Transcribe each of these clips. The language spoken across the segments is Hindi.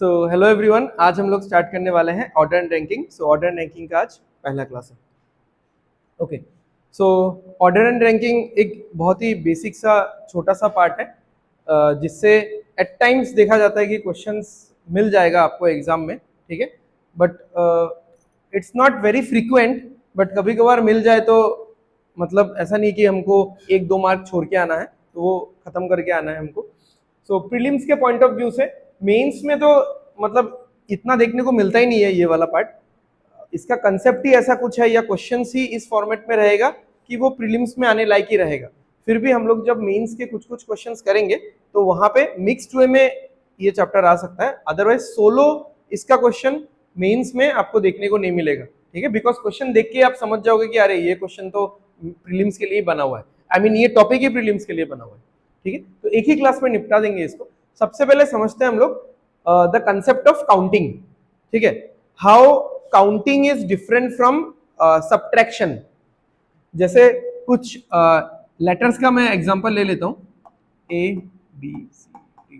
सो हेलो एवरीवन, आज हम लोग स्टार्ट करने वाले हैं order and ranking. So order and ranking का आज पहला क्लास है। Okay, so order and ranking एक बहुत ही बेसिक सा छोटा सा पार्ट है जिससे एट टाइम्स देखा जाता है कि क्वेश्चंस मिल जाएगा आपको एग्जाम में, ठीक है। But it's not very frequent, but कभी कभार मिल जाए तो मतलब ऐसा नहीं कि हमको 1-2 मार्क छोड़ के आना है, तो वो खत्म करके आना है हमको। सो प्रीलिम्स के पॉइंट ऑफ व्यू से मेंस में तो मतलब इतना देखने को मिलता ही नहीं है ये वाला पार्ट। इसका कंसेप्ट ही ऐसा कुछ है या क्वेश्चंस ही इस फॉर्मेट में रहेगा कि वो प्रीलिम्स में आने लायक ही रहेगा। फिर भी हम लोग जब मेंस के कुछ कुछ क्वेश्चंस करेंगे तो वहां पे मिक्स्ड वे में ये चैप्टर आ सकता है, अदरवाइज सोलो इसका क्वेश्चन मेंस में आपको देखने को नहीं मिलेगा, ठीक है। बिकॉज क्वेश्चन देख के आप समझ जाओगे कि अरे ये क्वेश्चन तो प्रीलिम्स के लिए बना हुआ है, आई मीन ये टॉपिक ही प्रीलिम्स के लिए बना हुआ है, ठीक है। तो एक ही क्लास में निपटा देंगे इसको। सबसे पहले समझते हैं हम लोग द कंसेप्ट ऑफ काउंटिंग, ठीक है। How counting is different from subtraction. जैसे कुछ लेटर्स का मैं एग्जांपल ले लेता हूं, A B C D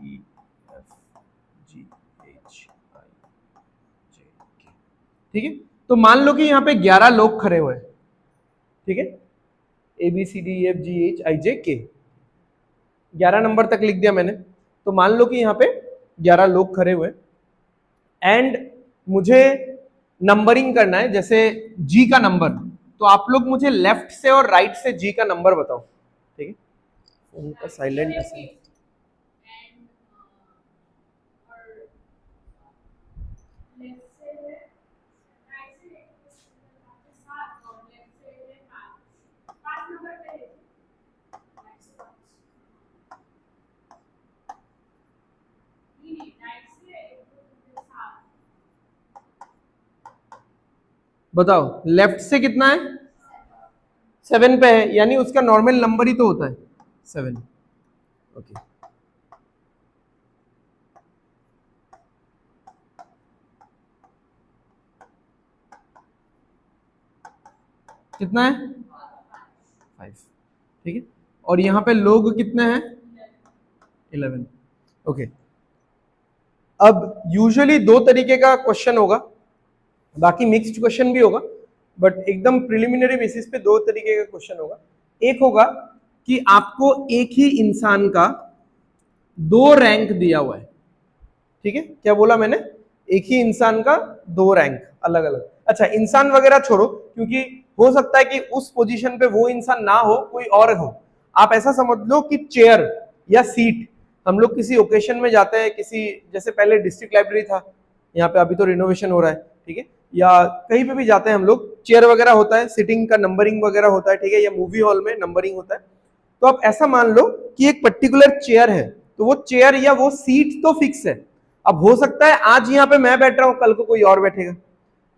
E F G H I J K, ठीक है। तो मान लो कि यहाँ पे 11 लोग खड़े हुए हैं, ठीक है। A B C D F G H I J K, 11 number तक लिख दिया मैंने। तो मान लो कि यहाँ पे 11 लोग खड़े हुए एंड मुझे नंबरिंग करना है, जैसे जी का नंबर। तो आप लोग मुझे लेफ्ट से और राइट से जी का नंबर बताओ, ठीक है। उनका साइलेंट है। बताओ लेफ्ट से कितना है, 7 पे है, यानी उसका नॉर्मल नंबर ही तो होता है 7। ओके, कितना है 5, ठीक है। और यहाँ पे लोग कितने हैं 11। ओके, अब यूजुअली 2 तरीके का क्वेश्चन होगा, बाकी मिक्स्ड क्वेश्चन भी होगा, बट एकदम प्रिलिमिनरी बेसिस पे 2 तरीके का क्वेश्चन होगा। एक होगा कि आपको एक ही इंसान का 2 रैंक दिया हुआ है, ठीक है। क्या बोला मैंने, एक ही इंसान का 2 रैंक अलग अलग। अच्छा, इंसान वगैरह छोड़ो, क्योंकि हो सकता है कि उस पोजीशन पे वो इंसान ना हो, कोई और हो। आप ऐसा समझ लो कि चेयर या सीट, हम लोग किसी ओकेशन में जाते हैं, किसी जैसे पहले डिस्ट्रिक्ट लाइब्रेरी था, यहाँ पे अभी तो रिनोवेशन हो रहा है, ठीक है। या कहीं पे भी जाते हैं हम लोग, चेयर वगैरह होता है, सिटिंग का नंबरिंग वगैरह होता है, ठीक है। या मूवी हॉल में नंबरिंग होता है। तो आप ऐसा मान लो कि एक पर्टिकुलर चेयर है, तो वो चेयर या वो सीट तो फिक्स है। अब हो सकता है आज यहाँ पे मैं बैठ रहा हूं, कल को कोई और बैठेगा,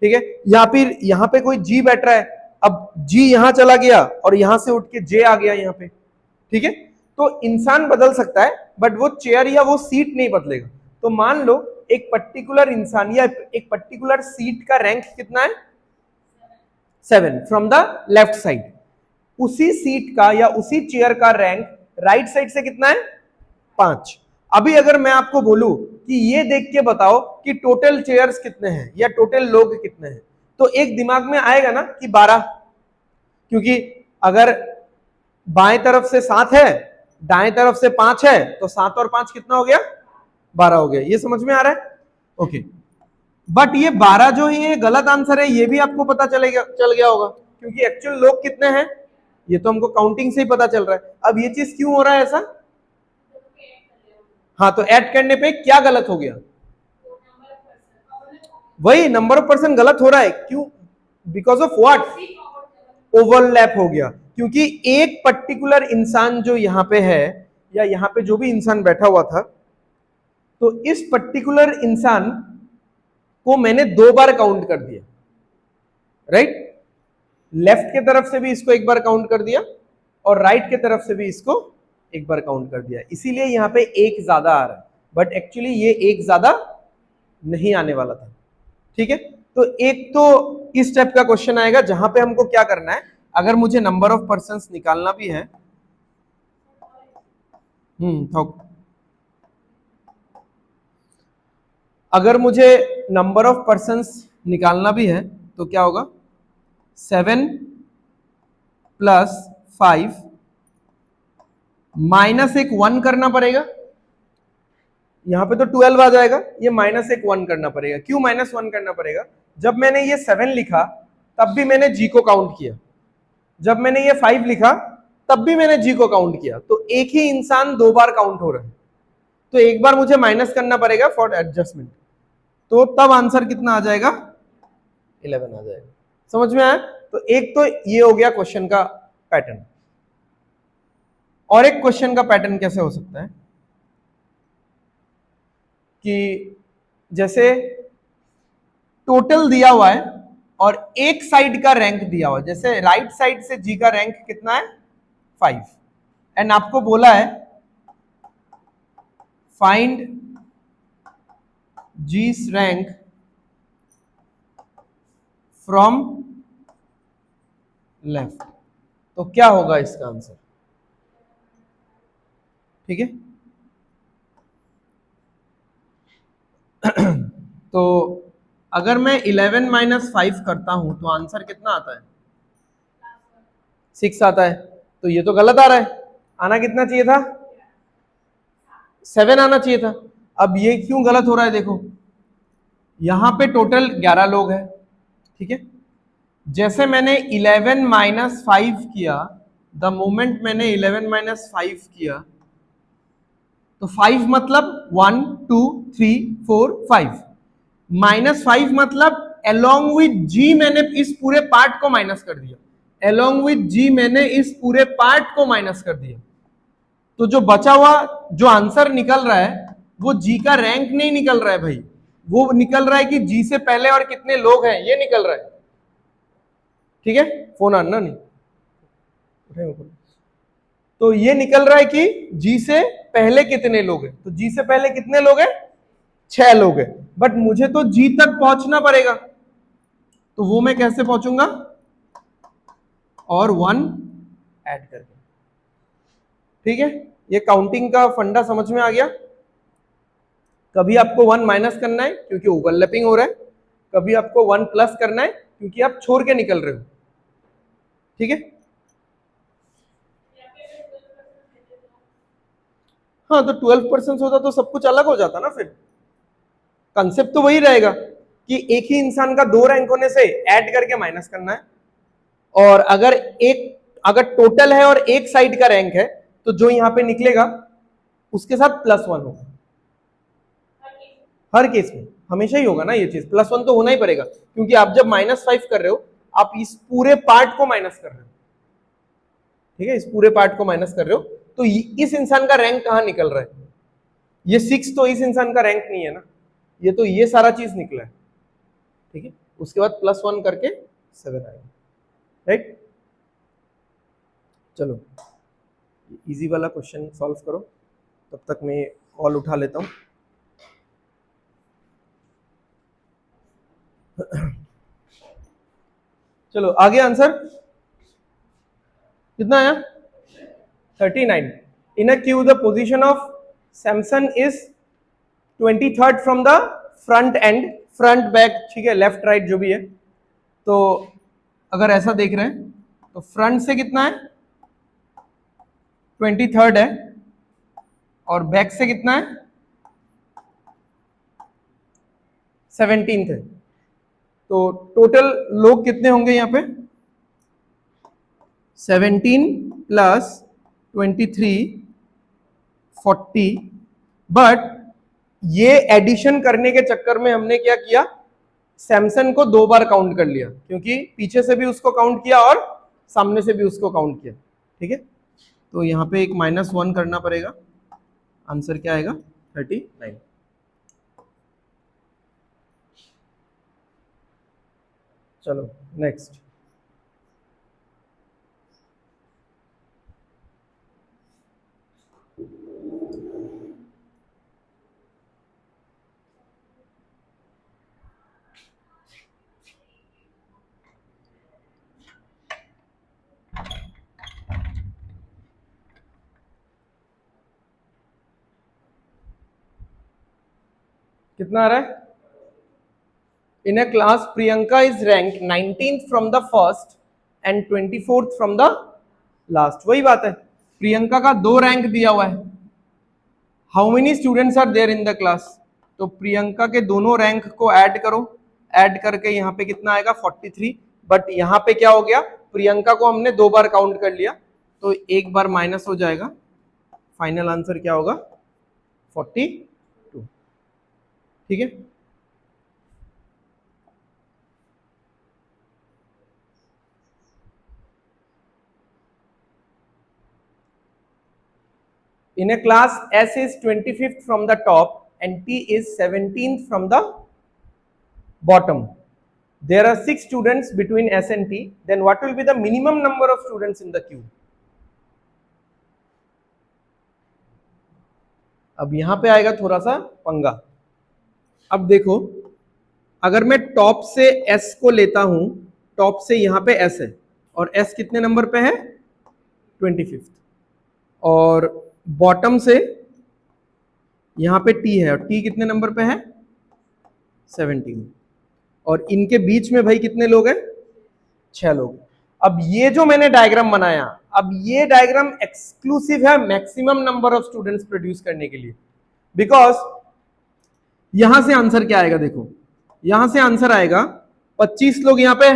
ठीक है। या फिर यहाँ पे कोई जी बैठ रहा है, अब जी यहां चला गया और यहां से उठ के जे आ गया यहाँ पे, ठीक है। तो इंसान बदल सकता है, बट वो चेयर या वो सीट नहीं बदलेगा। तो मान लो एक पर्टिकुलर इंसान या एक पर्टिकुलर सीट का रैंक कितना है 7 फ्रॉम द लेफ्ट साइड। उसी सीट का या उसी चेयर का रैंक राइट साइड से कितना है 5। अभी अगर मैं आपको बोलूं कि ये देख के बताओ कि टोटल चेयर्स कितने हैं या टोटल लोग कितने हैं, तो एक दिमाग में आएगा ना कि 12, क्योंकि अगर बाएं तरफ से 7 है, दाएं तरफ से 5 है, तो 7 और 5 कितना हो गया 12 हो गया। ये समझ में आ रहा है, ओके। बट ये 12 जो है ये गलत आंसर है, ये भी आपको पता चल गया होगा, क्योंकि एक्चुअल लोग कितने हैं ये तो हमको काउंटिंग से ही पता चल रहा है। अब ये चीज क्यों हो रहा है ऐसा, हाँ, तो ऐड करने पे क्या गलत हो गया, वही नंबर ऑफ पर्सन गलत हो रहा है। क्यों, बिकॉज ऑफ व्हाट, ओवरलैप हो गया। क्योंकि एक पर्टिकुलर इंसान जो यहाँ पे है या यहाँ पे जो भी इंसान बैठा हुआ था, तो इस पर्टिकुलर इंसान को मैंने 2 बार काउंट कर दिया, राइट। लेफ्ट के तरफ से भी इसको एक बार काउंट कर दिया और राइट के तरफ से भी इसको एक बार काउंट कर दिया, इसीलिए यहाँ पे एक ज्यादा आ रहा है। बट एक्चुअली ये एक ज्यादा नहीं आने वाला था, ठीक है। तो एक तो इस टाइप का क्वेश्चन आएगा जहां पे हमको क्या करना है, अगर मुझे नंबर ऑफ पर्संस निकालना भी है, अगर मुझे नंबर ऑफ पर्सन्स निकालना भी है तो क्या होगा, 7 प्लस 5 माइनस एक 1 करना पड़ेगा, यहां पे तो 12 आ जाएगा, ये माइनस एक 1 करना पड़ेगा। क्यों माइनस 1 करना पड़ेगा? जब मैंने ये 7 लिखा तब भी मैंने जी को काउंट किया, जब मैंने ये 5 लिखा तब भी मैंने जी को काउंट किया, तो एक ही इंसान दो बार काउंट हो रहा है, तो एक बार मुझे माइनस करना पड़ेगा फॉर एडजस्टमेंट, तो तब आंसर कितना आ जाएगा, 11 आ जाएगा। समझ में आया? तो एक तो ये हो गया क्वेश्चन का पैटर्न। और एक क्वेश्चन का पैटर्न कैसे हो सकता है कि जैसे टोटल दिया हुआ है और एक साइड का रैंक दिया हुआ है, जैसे राइट साइड से जी का रैंक कितना है, 5, एंड आपको बोला है फाइंड जी's रैंक फ्रॉम लेफ्ट, तो क्या होगा इसका आंसर? ठीक है, तो अगर मैं 11 माइनस 5 करता हूं तो आंसर कितना आता है, 6 आता है, तो ये तो गलत आ रहा है, आना कितना चाहिए था, 7 आना चाहिए था। अब ये क्यों गलत हो रहा है, देखो यहां पे टोटल 11 लोग हैं, ठीक है, जैसे मैंने 11 माइनस 5 किया, द मोमेंट मैंने 11 माइनस 5 किया, तो 5 मतलब 1 2 3 4 5, माइनस 5 मतलब अलोंग विथ जी मैंने इस पूरे पार्ट को माइनस कर दिया, अलोंग विथ जी मैंने इस पूरे पार्ट को माइनस कर दिया, तो जो बचा हुआ जो आंसर निकल रहा है वो जी का रैंक नहीं निकल रहा है भाई, वो निकल रहा है कि जी से पहले और कितने लोग हैं, ये निकल रहा है। ठीक है, फोन आना नहीं, तो ये निकल रहा है कि जी से पहले कितने लोग हैं, तो जी से पहले कितने लोग हैं, 6 लोग हैं, बट मुझे तो जी तक पहुंचना पड़ेगा, तो वो मैं कैसे पहुंचूंगा, और 1 ऐड करके। ठीक है, ये काउंटिंग का फंडा समझ में आ गया। कभी आपको 1 माइनस करना है क्योंकि ओवरलैपिंग हो रहा है, कभी आपको 1 प्लस करना है क्योंकि आप छोड़ के निकल रहे हो। ठीक है, हाँ, तो 12% होता तो सब कुछ अलग हो जाता ना, फिर कंसेप्ट तो वही रहेगा कि एक ही इंसान का 2 रैंक होने से ऐड करके माइनस करना है, और अगर टोटल है और एक साइड का रैंक है तो जो यहां पे निकलेगा उसके साथ +1 होगा, हर केस में हमेशा ही होगा ना ये चीज, +1 तो होना ही पड़ेगा, क्योंकि आप जब -5 कर रहे हो आप इस पूरे पार्ट को माइनस कर रहे हो। ठीक है, इस पूरे पार्ट को माइनस कर रहे हो, तो इस इंसान का रैंक कहां निकल रहा है, ये 6 तो इस इंसान का रैंक नहीं है ना, ये तो ये सारा चीज निकला है। ठीक है, उसके बाद +1 करके 7 आएगा, राइट। चलो इजी वाला क्वेश्चन सॉल्व करो, तब तक मैं कॉल उठा लेता हूं। चलो आगे आंसर कितना आया, 39। In a queue the position of Samson is 23rd from the front end, front back, ठीक है, लेफ्ट राइट जो भी है, तो अगर ऐसा देख रहे हैं तो फ्रंट से कितना है, 23rd है, और बैक से कितना है, 17th है, तो टोटल लोग कितने होंगे यहाँ पे, 17 प्लस 23 40, बट ये एडिशन करने के चक्कर में हमने क्या किया, सैमसन को 2 बार काउंट कर लिया, क्योंकि पीछे से भी उसको काउंट किया और सामने से भी उसको काउंट किया। ठीक है, तो यहाँ पे एक -1 करना पड़ेगा, आंसर क्या आएगा, 39। चलो नेक्स्ट, कितना आ रहा है? In a class Priyanka is rank 19th from the first end 24th from the last. वही बात है, प्रियंका का 2 रैंक दिया हुआ है। How many students are there in the class? तो प्रियंका के दोनों रैंक को ऐड करो, ऐड करके यहाँ पे कितना आएगा 43। बट यहाँ पे क्या हो गया, प्रियंका को हमने 2 बार काउंट कर लिया तो 1 बार माइनस हो जाएगा। फाइनल आंसर क्या होगा? 42। ठीक है, in a class S is 25th from the top and T is 17th from the bottom. There are 6 students between S and T. Then what will be the minimum number of students in the queue? अब यहां पे आएगा थोड़ा सा पंगा। अब देखो, अगर मैं टॉप से S को लेता हूं, टॉप से यहां पे S है और S कितने नंबर पे है? 25th। और बॉटम से यहां पे T है और T कितने नंबर पे है? 17। और इनके बीच में भाई कितने लोग हैं? 6 लोग। अब ये जो मैंने डायग्राम बनाया, अब ये डायग्राम एक्सक्लूसिव है maximum number of students produce करने के लिए। बिकॉज यहां से आंसर क्या आएगा? देखो, यहां से आंसर आएगा 25 लोग यहां पे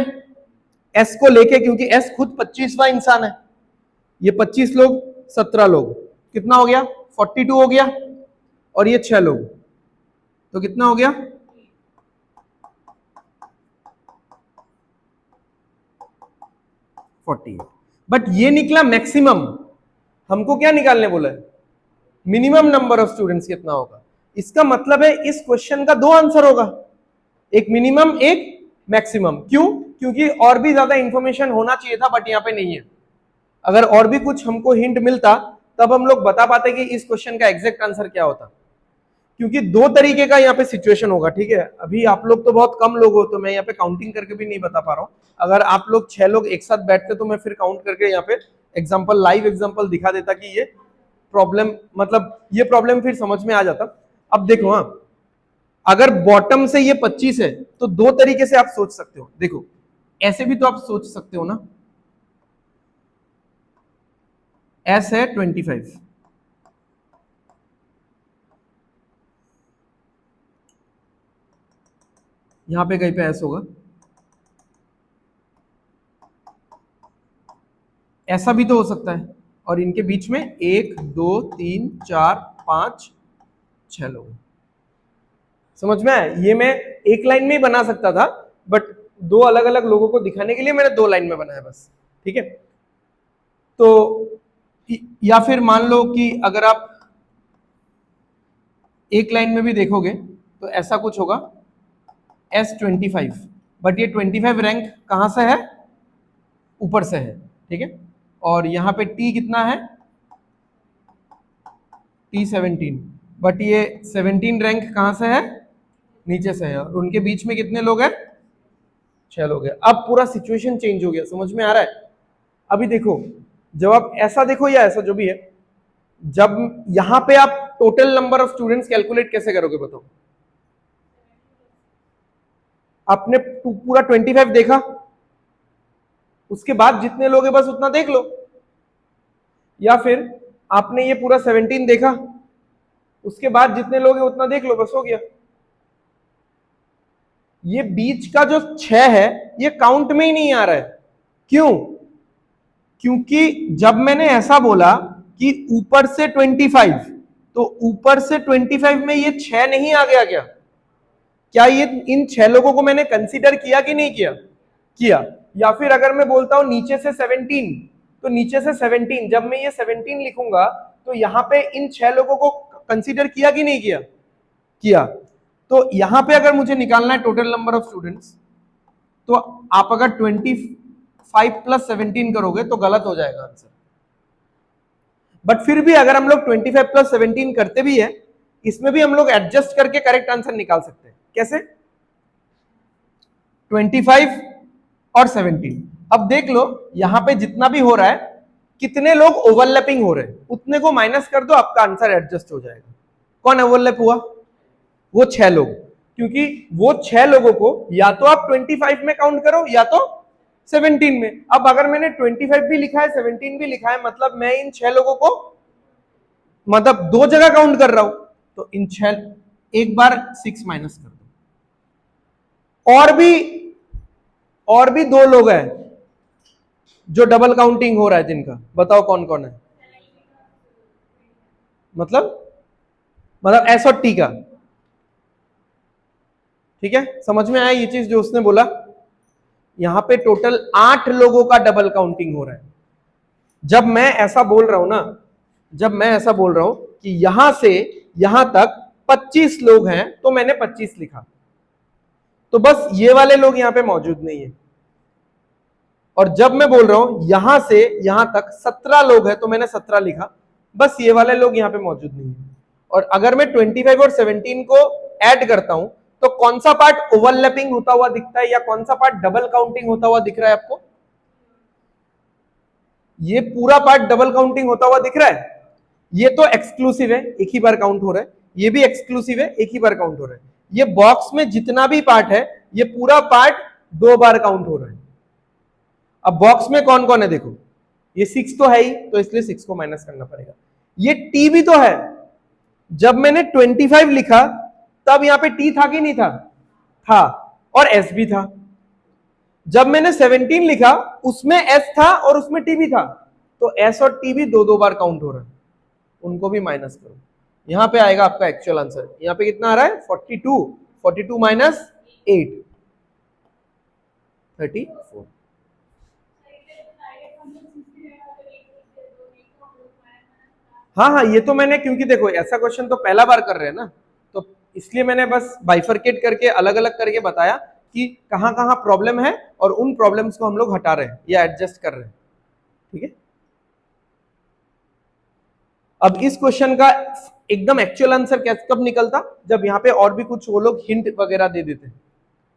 S को लेके, क्योंकि S खुद 25वां इंसान है। ये 25 लोग, 17 लोग, कितना हो गया? 42 हो गया। और ये 6 लोग, तो कितना हो गया? 40। बट ये निकला मैक्सिमम। हमको क्या निकालने बोला है? मिनिमम नंबर ऑफ स्टूडेंट्स कितना होगा। इसका मतलब है इस क्वेश्चन का 2 आंसर होगा, एक मिनिमम एक मैक्सिमम। क्यों? क्योंकि और भी ज्यादा इंफॉर्मेशन होना चाहिए था बट यहाँ पे नहीं है। अगर और भी कुछ हमको हिंट मिलता तब हम लोग बता पाते कि इस क्वेश्चन का एग्जैक्ट आंसर क्या होता। क्योंकि 2 तरीके का यहाँ पे सिचुएशन होगा। ठीक है, अभी आप लोग तो बहुत कम लोग हो तो मैं यहाँ पे काउंटिंग करके भी नहीं बता पा रहा हूँ। अगर आप लोग 6 लोग एक साथ बैठते तो मैं फिर काउंट करके यहाँ पे एग्जांपल, लाइव एग्जांपल दिखा देता कि ये प्रॉब्लम, मतलब ये प्रॉब्लम फिर समझ में आ जाता। अब देखो, हाँ, अगर बॉटम से ये 25 है तो 2 तरीके से आप सोच सकते हो। देखो, ऐसे भी तो आप सोच सकते हो ना, S है 25, यहां पे कहीं पे S होगा। ऐसा भी तो हो सकता है। और इनके बीच में 1 2 3 4 5 6 लोग। समझ में आया? ये मैं एक लाइन में ही बना सकता था बट 2 अलग अलग लोगों को दिखाने के लिए मैंने 2 लाइन में बनाया बस। ठीक है, तो या फिर मान लो कि अगर आप एक लाइन में भी देखोगे तो ऐसा कुछ होगा, S25। बट ये 25 रैंक कहां से है? ऊपर से है। ठीक है, और यहां पे T कितना है? T17। बट ये 17 रैंक कहां से है? नीचे से है। और उनके बीच में कितने लोग हैं? 6 लोग हैं। अब पूरा सिचुएशन चेंज हो गया। समझ में आ रहा है? अभी देखो, जब आप ऐसा देखो या ऐसा जो भी है, जब यहां पे आप total number of students calculate कैसे करोगे बताओ? आपने पूरा 25 देखा, उसके बाद जितने लोग हैं बस उतना देख लो। या फिर आपने ये पूरा 17 देखा, उसके बाद जितने लोग हैं उतना देख लो, बस हो गया। ये बीच का जो 6 है ये काउंट में ही नहीं आ रहा है। क्यों? क्योंकि जब मैंने ऐसा बोला कि ऊपर से 25, तो ऊपर से 25 में ये 6 नहीं आ गया क्या? क्या ये इन 6 लोगों को मैंने कंसीडर किया कि नहीं किया? किया। या फिर अगर मैं बोलता हूं नीचे से 17, तो नीचे से 17, जब मैं ये 17 लिखूंगा तो यहां पे इन 6 लोगों को कंसीडर किया कि नहीं किया? किया। तो यहां पे अगर मुझे निकालना है टोटल नंबर ऑफ स्टूडेंट्स, तो आप अगर 25 प्लस 17 करोगे तो गलत हो जाएगा आंसर। बट फिर भी अगर हम लोग 25 प्लस 17 करते भी है, इसमें भी हम लोग एडजस्ट करके करेक्ट आंसर निकाल सकते हैं। कैसे? 25 और 17। अब देख लो यहां पे जितना भी हो रहा है, कितने लोग ओवरलैपिंग हो रहे हैं, उतने को माइनस कर दो, आपका आंसर एडजस्ट हो जाएगा। कौन ओवरलैप हुआ? वो 6 लोग, क्योंकि वो 6 लोगों को या तो आप 25 में काउंट करो या तो 17 में। अब अगर मैंने 25 भी लिखा है 17 भी लिखा है, मतलब मैं इन 6 लोगों को मतलब 2 जगह काउंट कर रहा हूं, तो इन 6 एक बार 6 माइनस कर दो। और भी 2 लोग हैं जो डबल काउंटिंग हो रहा है जिनका, बताओ कौन कौन है? मतलब एस और टी का, ठीक है, समझ में आया ये चीज जो उसने बोला? यहां पे टोटल 8 लोगों का डबल काउंटिंग हो रहा है। जब मैं ऐसा बोल रहा हूं ना, जब मैं ऐसा बोल रहा हूं कि यहां से यहां तक 25 लोग हैं, तो मैंने 25 लिखा, तो बस ये वाले लोग यहां पे मौजूद नहीं है। और जब मैं बोल रहा हूं यहां से यहां तक 17 लोग हैं, तो मैंने 17 लिखा, बस ये वाले लोग यहां पे मौजूद नहीं है। और अगर मैं 25 और 17 को ऐड करता हूं, तो कौन सा पार्ट ओवरलैपिंग होता हुआ दिखता है या कौन सा पार्ट डबल काउंटिंग होता हुआ दिख रहा है आपको? ये पूरा पार्ट डबल काउंटिंग होता हुआ दिख रहा है। ये तो एक्सक्लूसिव है, एक ही बार काउंट हो रहा है, ये भी एक्सक्लूसिव है, एक ही बार काउंट हो रहा है। ये बॉक्स में जितना भी पार्ट है, ये पूरा पार्ट 2 बार काउंट हो रहा है। अब बॉक्स में कौन कौन है देखो, ये 6 तो है ही, तो इसलिए 6 को माइनस करना पड़ेगा। ये टी भी तो है, जब मैंने 25 लिखा तब यहां पे टी था कि नहीं था? था। और एस भी था। जब मैंने 17 लिखा उसमें एस था और उसमें टी भी था, तो एस और टी भी 2 बार काउंट हो रहा है, उनको भी माइनस करो। यहां पे आएगा आपका एक्चुअल आंसर। यहां पे कितना आ रहा है? 42 माइनस 8 34। हाँ हाँ, ये तो मैंने, क्योंकि देखो ऐसा क्वेश्चन तो पहला बार कर रहे हैं ना, तो इसलिए मैंने बस बाइफरकेट करके अलग अलग करके बताया कि कहां कहां प्रॉब्लम है और उन प्रॉब्लम्स को हम लोग हटा रहे हैं या एडजस्ट कर रहे हैं, ठीक है। अब इस क्वेश्चन का एकदम एक्चुअल आंसर कब निकलता? जब यहाँ पे और भी कुछ वो लोग हिंट वगैरह दे देते,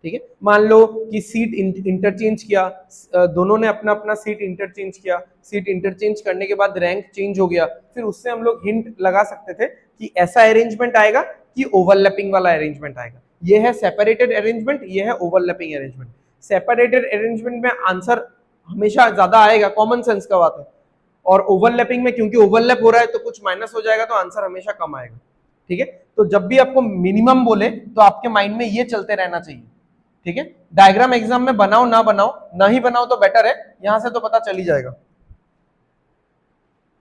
ठीक है। मान लो कि सीट इंटरचेंज किया, दोनों ने अपना अपना सीट इंटरचेंज किया, सीट इंटरचेंज करने के बाद रैंक चेंज हो गया, फिर उससे हम लोग हिंट लगा सकते थे कि ऐसा अरेंजमेंट आएगा कि ओवरलैपिंग वाला अरेंजमेंट आएगा। ये है सेपरेटेड अरेंजमेंट, ये है ओवरलैपिंग अरेंजमेंट। सेपरेटेड अरेंजमेंट में आंसर हमेशा ज्यादा आएगा, कॉमन सेंस का बात है। और ओवरलैपिंग में क्योंकि ओवरलैप हो रहा है तो कुछ माइनस हो जाएगा, तो आंसर हमेशा कम आएगा, ठीक है। तो जब भी आपको मिनिमम बोले तो आपके माइंड में ये चलते रहना चाहिए, ठीक है। डायग्राम एग्जाम में बनाओ ना बनाओ, ना ही बनाओ तो बेटर है, यहां से तो पता चल ही जाएगा,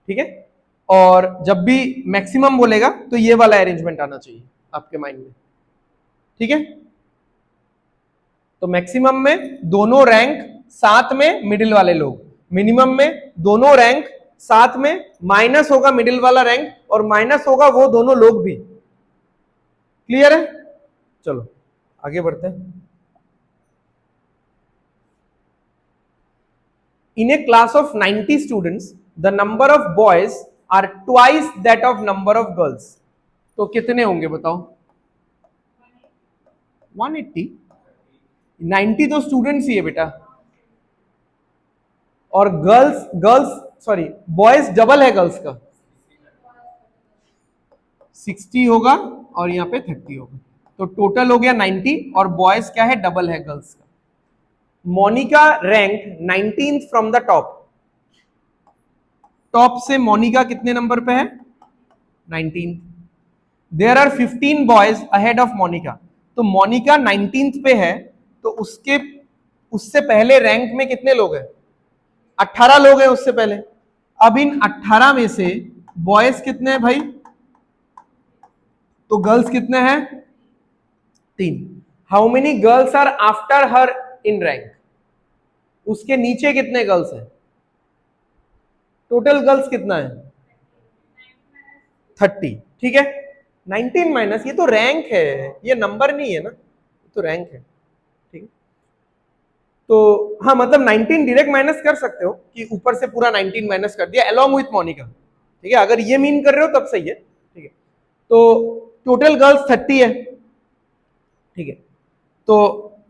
ठीक है। और जब भी मैक्सिमम बोलेगा तो ये वाला अरेंजमेंट आना चाहिए आपके माइंड में, ठीक है। तो मैक्सिमम में दोनों रैंक साथ में मिडिल वाले लोग, मिनिमम में दोनों रैंक साथ में, माइनस होगा मिडिल वाला रैंक और माइनस होगा वो दोनों लोग भी। क्लियर है? चलो आगे बढ़ते हैं। In a class of 90 students, the number of boys are twice that of number of girls. तो कितने होंगे बताओ? 180। 90 तो स्टूडेंट्स ही है बेटा, और सॉरी बॉयज डबल है गर्ल्स का, 60 होगा और यहाँ पे 30 होगा, तो टोटल हो गया 90, और बॉयज क्या है? डबल है गर्ल्स का। Monika rank 19th from the top. Top से मोनिका कितने नंबर पे है? 19th। There are 15 boys ahead of Monika, तो मोनिका 19th पे है, तो उससे पहले रैंक में कितने लोग हैं? 18 लोग हैं उससे पहले। अब इन 18 में से बॉयज कितने हैं भाई? तो गर्ल्स कितने हैं? 3। How many girls are after her in rank? उसके नीचे कितने गर्ल्स हैं? टोटल गर्ल्स कितना है? 30, ठीक है। 19 माइनस, ये तो रैंक है, ये नंबर नहीं है ना, ये तो रैंक है, ठीक है। तो हाँ, मतलब 19 डायरेक्ट माइनस कर सकते हो कि ऊपर से पूरा 19 माइनस कर दिया अलोंग विथ मोनिका, ठीक है। अगर ये मीन कर रहे हो तब सही है, ठीक है। तो टोटल गर्ल्स 30 है, ठीक है। तो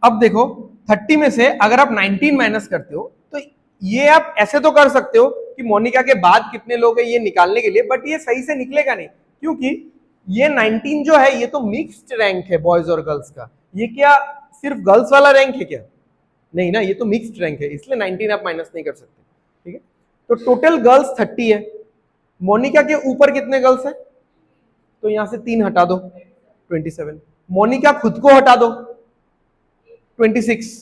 अब देखो 30 में से अगर आप 19 माइनस करते हो, तो ये आप ऐसे तो कर सकते हो कि मोनिका के बाद कितने लोग हैं ये निकालने के लिए, बट ये सही से निकलेगा नहीं, क्योंकि ये 19 जो है ये तो मिक्स्ड रैंक है बॉयज और गर्ल्स का। ये क्या सिर्फ गर्ल्स वाला रैंक है क्या? नहीं ना, ये तो मिक्स्ड रैंक है, इसलिए 19 आप माइनस नहीं कर सकते। ठीक है, तो टोटल गर्ल्स 30 है। मोनिका के ऊपर कितने गर्ल्स हैं? तो यहां से 3 हटा दो, 27। मोनिका खुद को हटा दो, 26।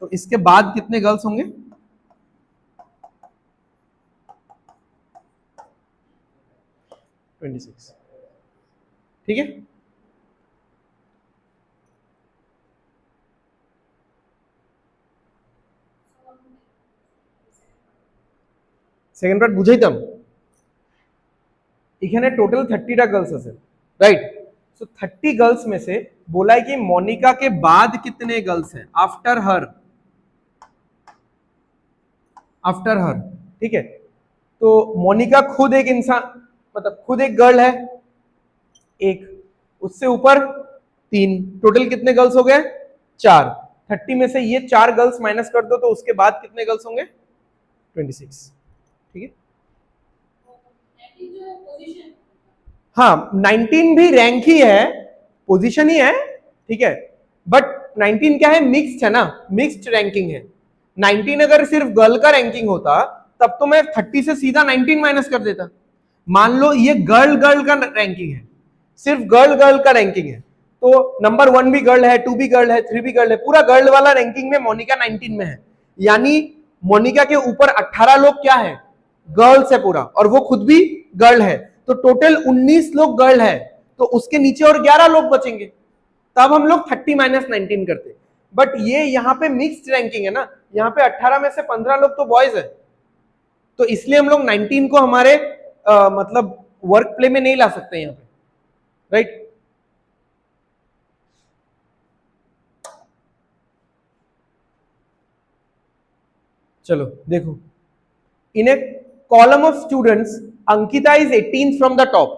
तो इसके बाद कितने गर्ल्स होंगे? 26। ठीक है, সেকেন্ড পার্ট বুঝাইতাম। এখানে টোটাल 30টা गर्ल्स আছে, राइट? सो 30 गर्ल्स में से बोला है कि मोनिका के बाद कितने गर्ल्स हैं आफ्टर हर, आफ्टर हर। ठीक है, तो मोनिका खुद एक इंसान, मतलब खुद एक गर्ल है, एक, उससे ऊपर 3, टोटल कितने गर्ल्स हो गए? 4। 30 में से ये 4 गर्ल्स माइनस कर दो, तो उसके बाद कितने गर्ल्स होंगे? 26। ठीक है, हाँ 19 भी रैंक ही है, पोजीशन ही है। ठीक है, बट 19 क्या है? मिक्स्ड है ना, मिक्स्ड रैंकिंग है। 19 अगर सिर्फ गर्ल का रैंकिंग होता तब तो मैं 30 से सीधा 19 माइनस कर देता। मान लो ये गर्ल गर्ल का रैंकिंग है, सिर्फ गर्ल गर्ल का रैंकिंग है, तो नंबर 1 भी गर्ल है, 2 भी गर्ल है, 3 भी गर्ल है, पूरा गर्ल वाला रैंकिंग में मोनिका 19 में है। यानी मोनिका के ऊपर 18 लोग क्या है? गर्ल्स है पूरा, और वो खुद भी गर्ल है, तो टोटल 19 लोग गर्ल है, तो उसके नीचे और 11 लोग बचेंगे, तब हम लोग 30 माइनस 19 करते। बट ये यहाँ पे मिक्स्ड रैंकिंग है ना, यहाँ पे 18 में से 15 लोग तो बॉयज है, तो इसलिए हम लोग 19 को हमारे मतलब वर्क प्ले में नहीं ला सकते यहाँ पे, राइट? चलो देखो, in a column of students Ankita is 18th from the top,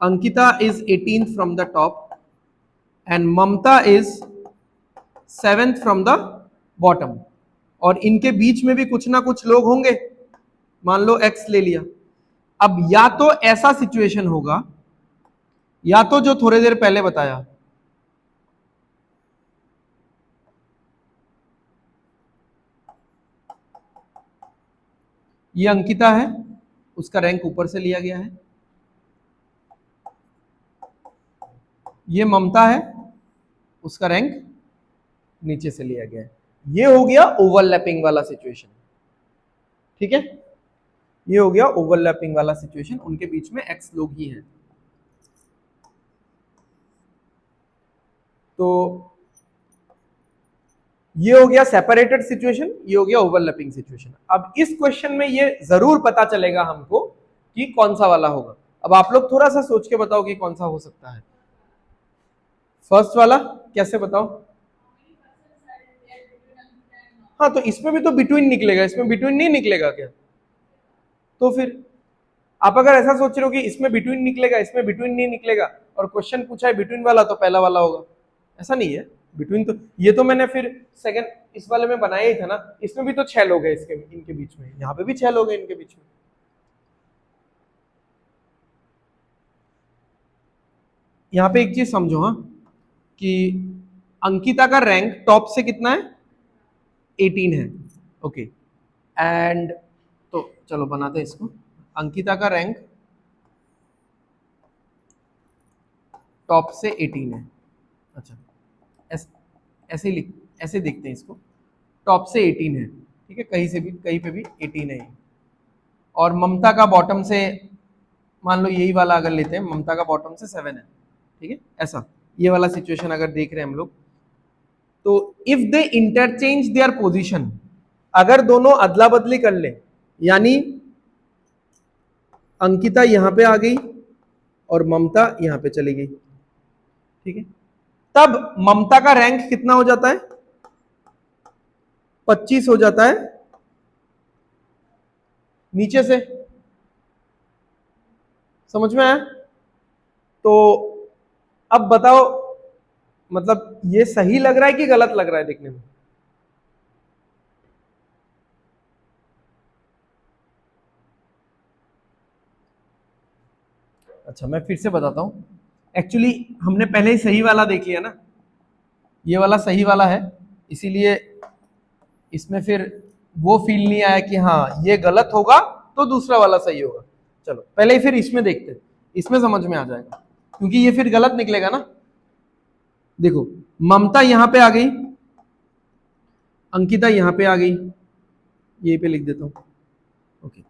Ankita is 18th from the top and Mamta is 7th from the bottom, और इनके बीच में भी कुछ ना कुछ लोग होंगे, मान लो एक्स ले लिया। अब या तो ऐसा सिचुएशन होगा, या तो जो थोड़ी देर पहले बताया, ये अंकिता है, उसका रैंक ऊपर से लिया गया है, ये ममता है, उसका रैंक नीचे से लिया गया है। ये हो गया ओवरलैपिंग वाला सिचुएशन। ठीक है, ये हो गया ओवरलैपिंग वाला सिचुएशन, उनके बीच में एक्स लोग ही हैं। तो ये हो गया सेपरेटेड सिचुएशन, ये हो गया ओवरलैपिंग सिचुएशन। अब इस क्वेश्चन में ये जरूर पता चलेगा हमको कि कौन सा वाला होगा। अब आप लोग थोड़ा सा सोच के बताओ कि कौन सा हो सकता है। फर्स्ट वाला कैसे बताओ? हाँ, तो इसमें भी तो बिटवीन निकलेगा, इसमें बिटवीन नहीं निकलेगा क्या? तो फिर आप अगर ऐसा सोच रहे हो कि इसमें बिटवीन निकलेगा, इसमें बिटवीन नहीं निकलेगा, और क्वेश्चन पूछा है बिटवीन वाला, तो पहला वाला होगा, ऐसा नहीं है। बिटवीन तो ये तो मैंने फिर सेकंड इस वाले में बनाया ही था ना, इसमें भी तो 6 लोग हैं इसके इनके बीच में, यहाँ पे भी 6 लोग हैं इनके बीच में। यहाँ पे एक चीज समझो, हाँ, कि अंकिता का रैंक टॉप से कितना है? 18 है, ओके। एंड तो चलो बनाते हैं इसको, अंकिता का रैंक टॉप से 18 है। अच्छा, ऐसे लिख, ऐसे देखते हैं इसको, टॉप से 18 है, ठीक है, कहीं से भी कहीं पे भी 18 है। और ममता का बॉटम से, मान लो यही वाला अगर लेते हैं, ममता का बॉटम से 7 है, ठीक है, ऐसा ये वाला सिचुएशन अगर देख रहे हैं हम लोग, तो if they interchange their position, अगर दोनों अदला बदली कर ले, यानी अंकिता यहां पे आ गई और ममता यहां पे चली गई, ठीक है, तब ममता का रैंक कितना हो जाता है? 25 हो जाता है नीचे से। समझ में आया? तो अब बताओ, मतलब ये सही लग रहा है कि गलत लग रहा है देखने में? अच्छा मैं फिर से बताता हूँ, एक्चुअली हमने पहले ही सही वाला देख लिया ना, ये वाला सही वाला है, इसीलिए इसमें फिर वो फील नहीं आया कि हाँ ये गलत होगा तो दूसरा वाला सही होगा। चलो पहले ही फिर इसमें देखते हैं, इसमें समझ में आ जाएगा, क्योंकि ये फिर गलत निकलेगा ना। देखो ममता यहां पे आ गई, अंकिता यहां पे आ गई, ये पे लिख देता हूं, ओके।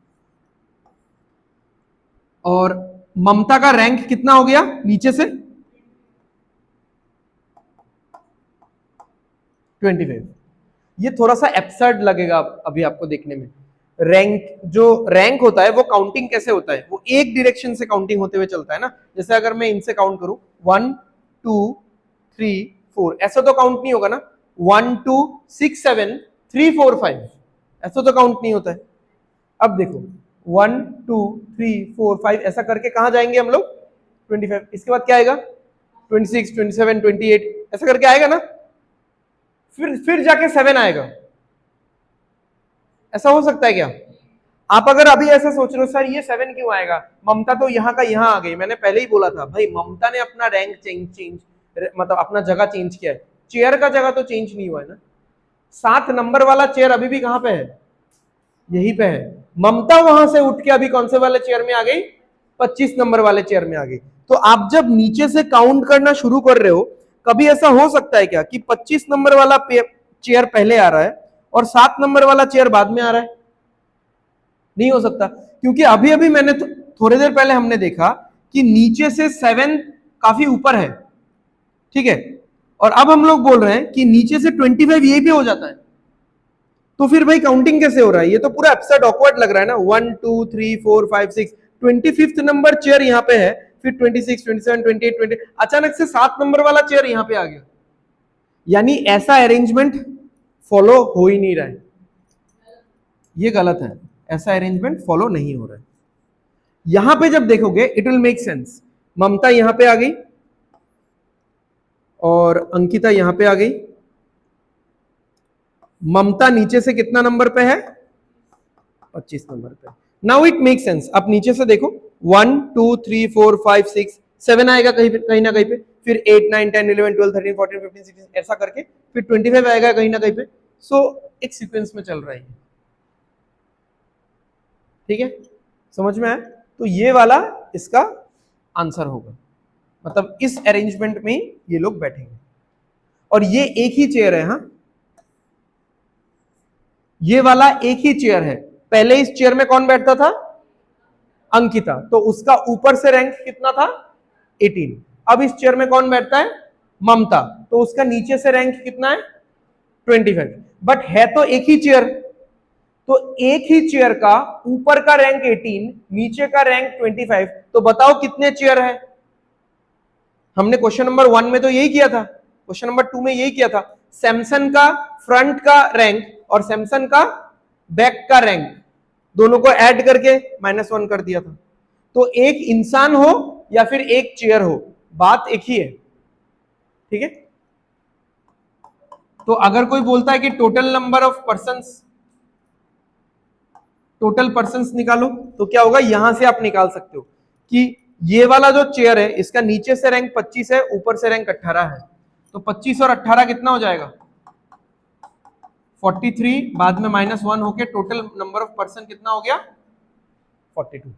और ममता का रैंक कितना हो गया नीचे से 25। ये थोड़ा सा एब्सर्ड लगेगा अभी आपको देखने में। रैंक जो रैंक होता है वो काउंटिंग कैसे होता है, वो एक डायरेक्शन से काउंटिंग होते हुए चलता है ना। जैसे अगर मैं इनसे काउंट करूं 1 2 3 4, ऐसा तो काउंट नहीं होगा ना, 1 2 6 7 3 4 5, ऐसा तो काउंट नहीं होता है। अब देखो 1 2 3 4 5 ऐसा करके कहां जाएंगे हम लोग 25, इसके बाद क्या आएगा 26 27 28, ऐसा करके आएगा ना, फिर जाके 7 आएगा। ऐसा हो सकता है क्या? आप अगर अभी ऐसा सोच रहे हो सर ये 7 क्यों आएगा, ममता तो यहाँ का यहाँ आ गई, मैंने पहले ही बोला था भाई ममता ने अपना रैंक चेंज मतलब अपना जगह चेंज किया है, चेयर का जगह तो चेंज नहीं हुआ है ना। 7 नंबर वाला चेयर अभी भी कहां पे है, यहीं पे है। ममता वहां से उठ के अभी कौन से वाले चेयर में आ गई, 25 नंबर वाले चेयर में आ गई। तो आप जब नीचे से काउंट करना शुरू कर रहे हो, कभी ऐसा हो सकता है क्या कि 25 नंबर वाला चेयर पहले आ रहा है और 7 नंबर वाला चेयर बाद में आ रहा है? नहीं हो सकता, क्योंकि अभी अभी मैंने थोड़ी देर पहले हमने देखा कि नीचे से 7 काफी ऊपर है, ठीक है, और अब हम लोग बोल रहे हैं कि नीचे से 25 यही पे हो जाता है। तो फिर भाई काउंटिंग कैसे हो रहा है, ये तो पूरा एब्सर्ड ऑकवर्ड लग रहा है ना। 1 2 3 4 5 6, 25th नंबर चेयर यहाँ पे है, फिर 26 27 28 20, अचानक से 7 नंबर वाला चेयर यहाँ पे आ गया, यानी ऐसा अरेंजमेंट फॉलो हो ही नहीं रहा है, ये गलत है, ऐसा अरेंजमेंट फॉलो नहीं हो रहा है। यहां पे जब देखोगे इट विल मेक सेंस, ममता यहां पे आ गई और अंकिता यहां पे आ गई। ममता नीचे से कितना नंबर पे है, 25 नंबर पे। नाउ इट मेक सेंस, आप नीचे से देखो 1 2 3 4 5 6 7 आएगा कहीं ना कहीं पे, फिर 8 9 10 11 12 13 14 15 16 ऐसा करके फिर 25 आएगा कहीं ना कहीं पे। सो एक सीक्वेंस में चल रहा है, ठीक है, समझ में आया? तो ये वाला इसका आंसर होगा, मतलब इस अरेंजमेंट में ये लोग बैठेंगे और ये एक ही चेयर है। हाँ ये वाला एक ही चेयर है, पहले इस चेयर में कौन बैठता था, अंकिता, तो उसका ऊपर से रैंक कितना था 18। अब इस चेयर में कौन बैठता है, ममता, तो उसका नीचे से रैंक कितना है 25, बट है तो एक ही चेयर, तो एक ही चेयर का ऊपर का रैंक 18 नीचे का रैंक 25, तो बताओ कितने चेयर है। हमने क्वेश्चन नंबर 1 में तो यही किया था, क्वेश्चन नंबर 2 में यही किया था, सैमसंग का फ्रंट का रैंक और सैमसंग का बैक का रैंक दोनों को ऐड करके -1 कर दिया था। तो एक इंसान हो या फिर एक चेयर हो, बात एक ही है, ठीक है। तो अगर कोई बोलता है कि total number of persons, total persons निकालो, तो क्या होगा, यहां से आप निकाल सकते हो कि ये वाला जो चेयर है इसका नीचे से रैंक 25 है, ऊपर से रैंक 18 है, तो 25 और 18 कितना हो जाएगा 43, बाद में -1 होके टोटल नंबर ऑफ पर्सन कितना हो गया 42।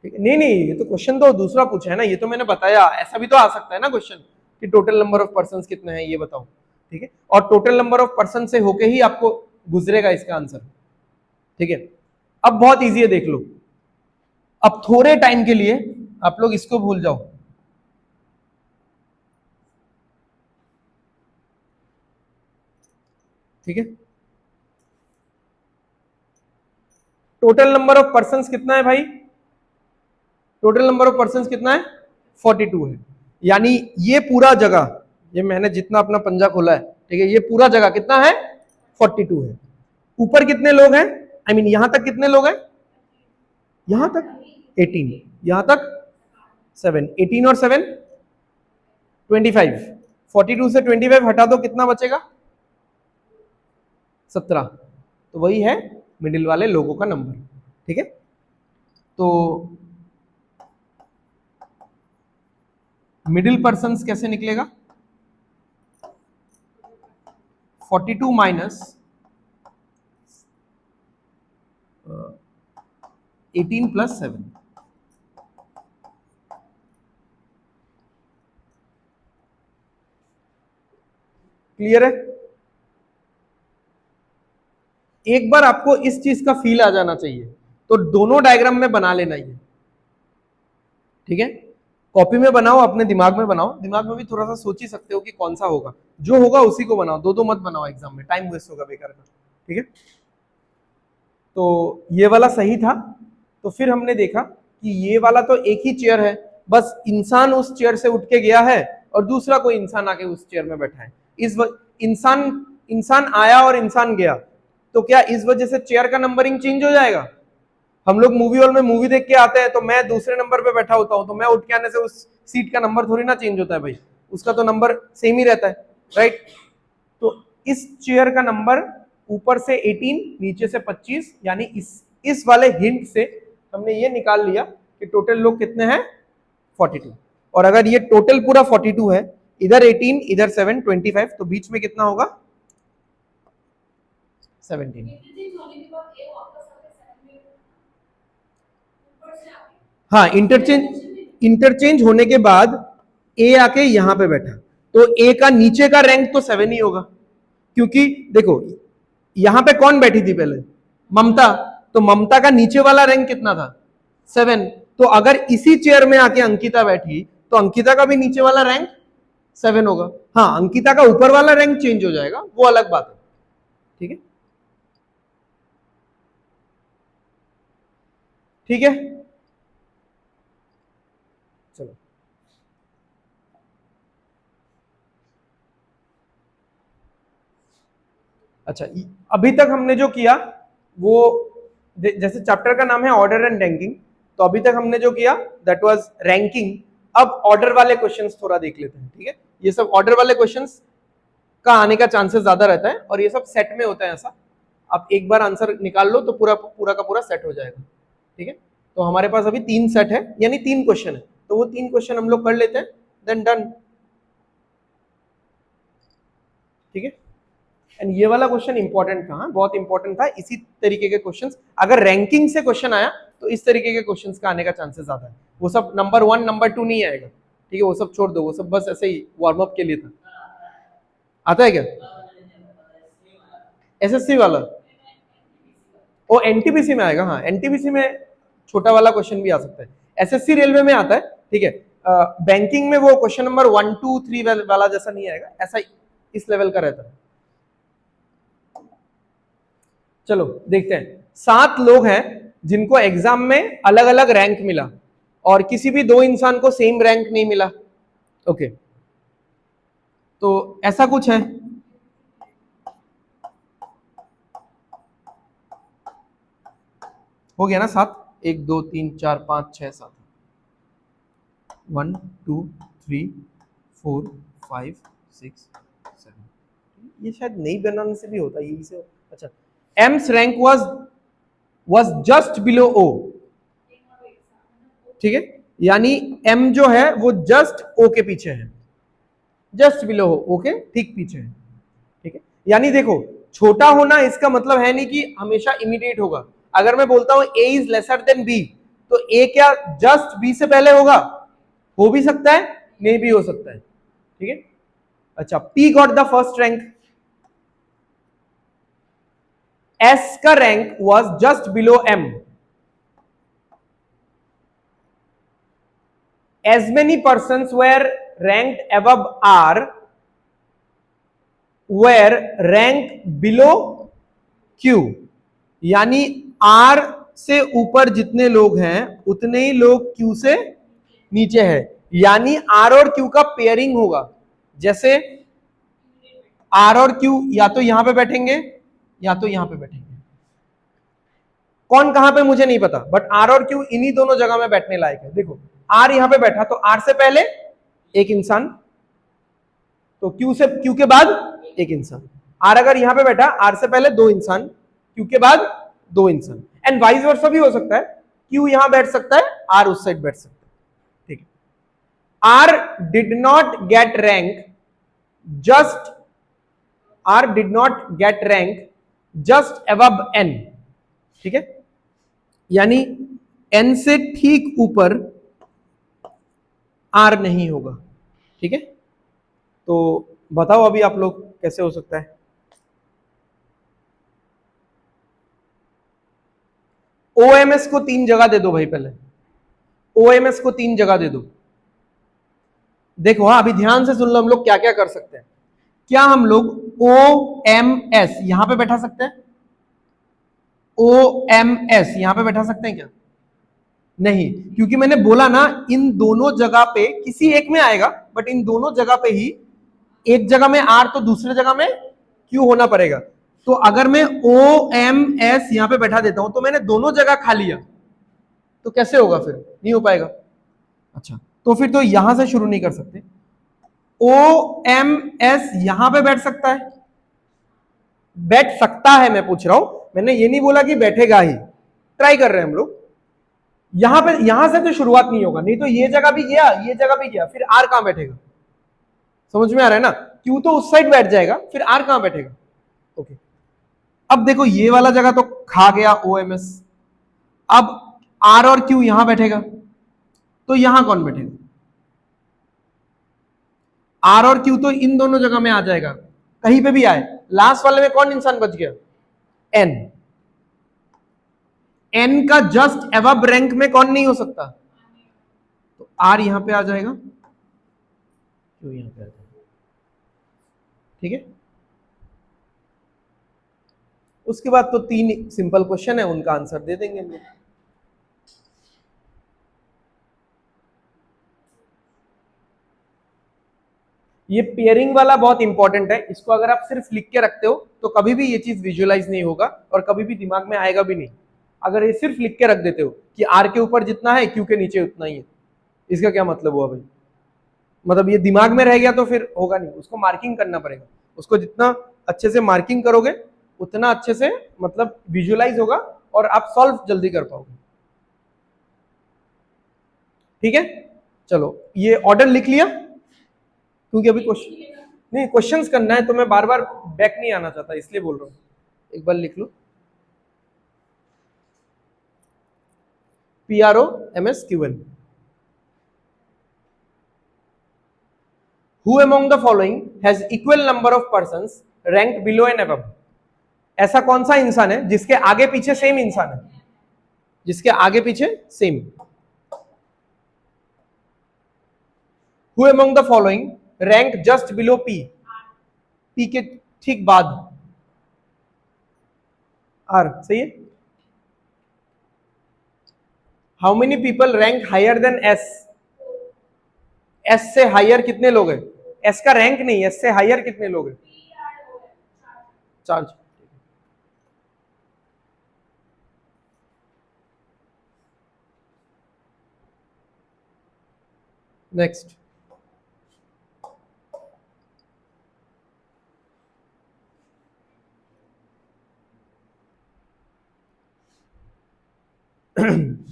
ठीक है, नहीं नहीं, ये तो क्वेश्चन तो दूसरा पूछा है ना, ये तो मैंने बताया, ऐसा भी तो आ सकता है ना क्वेश्चन कि टोटल नंबर ऑफ पर्सन कितने हैं ये बताओ, ठीक है, और टोटल नंबर ऑफ पर्सन से होके ही आपको गुजरेगा इसका आंसर, ठीक है। अब बहुत इजी है, देख लो, अब थोड़े टाइम के लिए आप लोग इसको भूल जाओ, ठीक है। टोटल नंबर ऑफ पर्संस कितना है भाई, टोटल नंबर ऑफ पर्संस कितना है 42 है, यानी ये पूरा जगह, ये मैंने जितना अपना पंजा खोला है, ठीक है, ये पूरा जगह कितना है 42 है। ऊपर कितने लोग हैं, आई मीन यहां तक कितने लोग हैं, यहां तक 18, यहां तक 7, 18 और 7 25, 42 से 25 हटा दो कितना बचेगा 17, तो वही है मिडिल वाले लोगों का नंबर, ठीक है। तो मिडिल पर्सन कैसे निकलेगा? 42 माइनस 18 प्लस 7। क्लियर है? एक बार आपको इस चीज का फील आ जाना चाहिए, तो दोनों डायग्राम में बना लेना ये, ठीक है? कॉपी में बनाओ, अपने दिमाग में बनाओ, दिमाग में भी थोड़ा सा सोच ही सकते हो कि कौन सा होगा, जो होगा उसी को बनाओ, दो दो मत बनाओ, एग्जाम में टाइम वेस्ट होगा बेकार का, ठीक है? तो ये वाला सही था। तो फिर हमने देखा कि ये वाला तो एक ही चेयर है, बस इंसान उस चेयर से उठ के गया है और दूसरा कोई इंसान आके उस चेयर में बैठा है। इंसान आया और इंसान गया, तो क्या इस वजह से चेयर का नंबरिंग चेंज हो जाएगा? हम लोग मूवी हॉल में मूवी देख के आते हैं, तो मैं दूसरे नंबर पे बैठा होता हूं, तो मैं उठ के आने से उस सीट का नंबर थोड़ी ना चेंज होता है भाई, उसका तो नंबर सेम ही रहता है, राइट? तो इस चेयर का नंबर ऊपर से 18 नीचे से 25, यानी इस वाले हिंट से हमने ये निकाल लिया कि टोटल लोग कितने हैं? 42। और अगर ये टोटल पूरा 42 है, इधर 18 इधर 7 25, तो बीच में कितना होगा? 17। हाँ, इंटरचेंज होने के बाद ए आके यहां पे बैठा, तो ए का नीचे का रैंक तो 7 ही होगा, क्योंकि देखो यहां पे कौन बैठी थी पहले? ममता, तो ममता का नीचे वाला रैंक कितना था? 7। तो अगर इसी चेयर में आके अंकिता बैठी, तो अंकिता का भी नीचे वाला रैंक 7 होगा। हाँ, अंकिता का ऊपर वाला रैंक चेंज हो जाएगा, वो अलग बात है, ठीक है? ठीक है, चलो। अच्छा, अभी तक हमने जो किया वो, जैसे चैप्टर का नाम है ऑर्डर एंड रैंकिंग, तो अभी तक हमने जो किया दैट वाज रैंकिंग। अब ऑर्डर वाले क्वेश्चंस थोड़ा देख लेते हैं, ठीक है? ये सब ऑर्डर वाले क्वेश्चंस का आने का चांसेस ज्यादा रहता है, और ये सब सेट में होता है ऐसा। आप एक बार आंसर निकाल लो तो पूरा पूरा का पूरा सेट हो जाएगा, ठीक है? तो हमारे पास अभी 3 सेट है, यानी 3 क्वेश्चन है, तो वो 3 क्वेश्चन हम लोग कर लेते हैं, देन डन, ठीक है? एंड ये वाला क्वेश्चन इंपॉर्टेंट था, हाँ, बहुत इंपॉर्टेंट था। इसी तरीके के क्वेश्चंस अगर रैंकिंग से क्वेश्चन आया तो इस तरीके के क्वेश्चंस का आने का चांसेस ज्यादा है। वो सब नंबर 1 नंबर 2 नहीं आएगा, ठीक है? वो सब छोड़ दो, वो सब बस ऐसे ही वार्म अप के लिए था। आता है क्या एसएससी वाला? वो एनटीपीसी में आएगा, हाँ, एनटीपीसी में छोटा वाला क्वेश्चन भी आ सकता है, एसएससी रेलवे में आता है, ठीक है? बैंकिंग में वो क्वेश्चन नंबर 1 2 3 वाला जैसा नहीं आएगा, ऐसा इस लेवल का रहता है। चलो देखते हैं। 7 लोग हैं जिनको एग्जाम में अलग अलग रैंक मिला, और किसी भी 2 इंसान को सेम रैंक नहीं मिला, ओके? तो ऐसा कुछ है, हो गया ना? 7, 1 2 3 4 5 6 7, 1 2 3 4 5 6 7, ये शायद नहीं बनाने से भी होता है, यही से। अच्छा, M's rank was just below O, ठीक है? यानी एम जो है वो जस्ट ओ के पीछे है, जस्ट बिलो ओ के ठीक पीछे है, ठीक है? यानी देखो, छोटा होना इसका मतलब है नहीं कि हमेशा इमीडिएट होगा। अगर मैं बोलता हूं ए इज लेसर देन बी, तो ए क्या जस्ट बी से पहले होगा? हो भी सकता है, नहीं भी हो सकता है, ठीक है? अच्छा, P got the first rank, S का rank was just below M, as many persons were ranked above R were ranked below Q, यानी R से ऊपर जितने लोग हैं उतने ही लोग Q से नीचे हैं, यानी R और Q का पेयरिंग होगा। जैसे R और Q या तो यहां पे बैठेंगे या तो यहां पे बैठेंगे, कौन कहां पे मुझे नहीं पता, बट R और Q इन्हीं दोनों जगह में बैठने लायक है। देखो, R यहां पे बैठा तो R से पहले एक इंसान, तो Q के बाद एक इंसान। R अगर यहां पे बैठा, R से पहले 2 इंसान, Q के बाद 2 इंसान, एंड वाइस वर्सा भी हो सकता है। Q यहां बैठ सकता है, R उस साइड बैठ सकता है, ठीक है। R did not get rank just R did not get rank just above N, ठीक है, यानी N से ठीक ऊपर R नहीं होगा, ठीक है। तो बताओ अभी आप लोग कैसे हो सकता है। OMS को 3 जगह दे दो भाई, पहले OMS को 3 जगह दे दो। देखो हाँ, अभी ध्यान से सुन लो हम लोग क्या क्या कर सकते हैं। क्या हम लोग OMS यहां पे बैठा सकते हैं? OMS यहां पे बैठा सकते हैं क्या? नहीं, क्योंकि मैंने बोला ना इन दोनों जगह पे किसी एक में आएगा, बट इन दोनों जगह पे ही एक जगह में R तो दूसरे जगह में Q होना पड़ेगा। तो अगर मैं OMS यहां पे बैठा देता हूं तो मैंने दोनों जगह खा लिया, तो कैसे होगा फिर? नहीं हो पाएगा। अच्छा, तो फिर तो यहां से शुरू नहीं कर सकते। OMS यहां पे बैठ सकता है? बैठ सकता है, मैं पूछ रहा हूं, मैंने ये नहीं बोला कि बैठेगा ही, ट्राई कर रहे हैं हम लोग। यहां पे यहां से तो शुरुआत नहीं होगा, नहीं तो ये जगह भी गया, ये जगह भी गया, फिर R कहां बैठेगा? समझ में आ रहा है ना? Q तो उस साइड बैठ जाएगा, फिर R कहां बैठेगा? ओके, अब देखो ये वाला जगह तो खा गया OMS, अब R और Q यहां बैठेगा, तो यहां कौन बैठेगा? R और Q तो इन दोनों जगह में आ जाएगा, कहीं पे भी आए। लास्ट वाले में कौन इंसान बच गया? N। N का जस्ट एबव रैंक में कौन नहीं हो सकता? तो R यहां पे आ जाएगा, Q यहां पे आ जाएगा, ठीक है। उसके बाद तो 3 सिंपल क्वेश्चन है, उनका आंसर दे देंगे हम लोग। ये पेयरिंग वाला बहुत इंपॉर्टेंट है, इसको अगर आप सिर्फ लिख के रखते हो तो कभी भी ये चीज विजुअलाइज नहीं होगा और कभी भी दिमाग में आएगा भी नहीं। अगर ये सिर्फ लिख के रख देते हो कि R के ऊपर जितना है Q के नीचे उतना ही है, इसका क्या मतलब हुआ भाई? मतलब ये दिमाग में रह गया तो फिर होगा नहीं, उसको मार्किंग करना पड़ेगा। उसको जितना अच्छे से मार्किंग करोगे उतना अच्छे से मतलब विजुअलाइज होगा और आप सॉल्व जल्दी कर पाओगे, ठीक है। चलो ये ऑर्डर लिख लिया, क्योंकि अभी क्वेश्चन नहीं, क्वेश्चंस करना है, तो मैं बार बार बैक नहीं आना चाहता, इसलिए बोल रहा हूं, एक बार लिख लो। PROMSQL। Who among the following has equal number of persons ranked below and above? ऐसा कौन सा इंसान है जिसके आगे पीछे सेम इंसान है, जिसके आगे पीछे same? Who among the following ranked just below P? P के ठीक बाद R, सही है। How many people ranked higher than S? S से हायर कितने लोग हैं? S का रैंक नहीं, S से हायर कितने लोग हैं? 4। Next,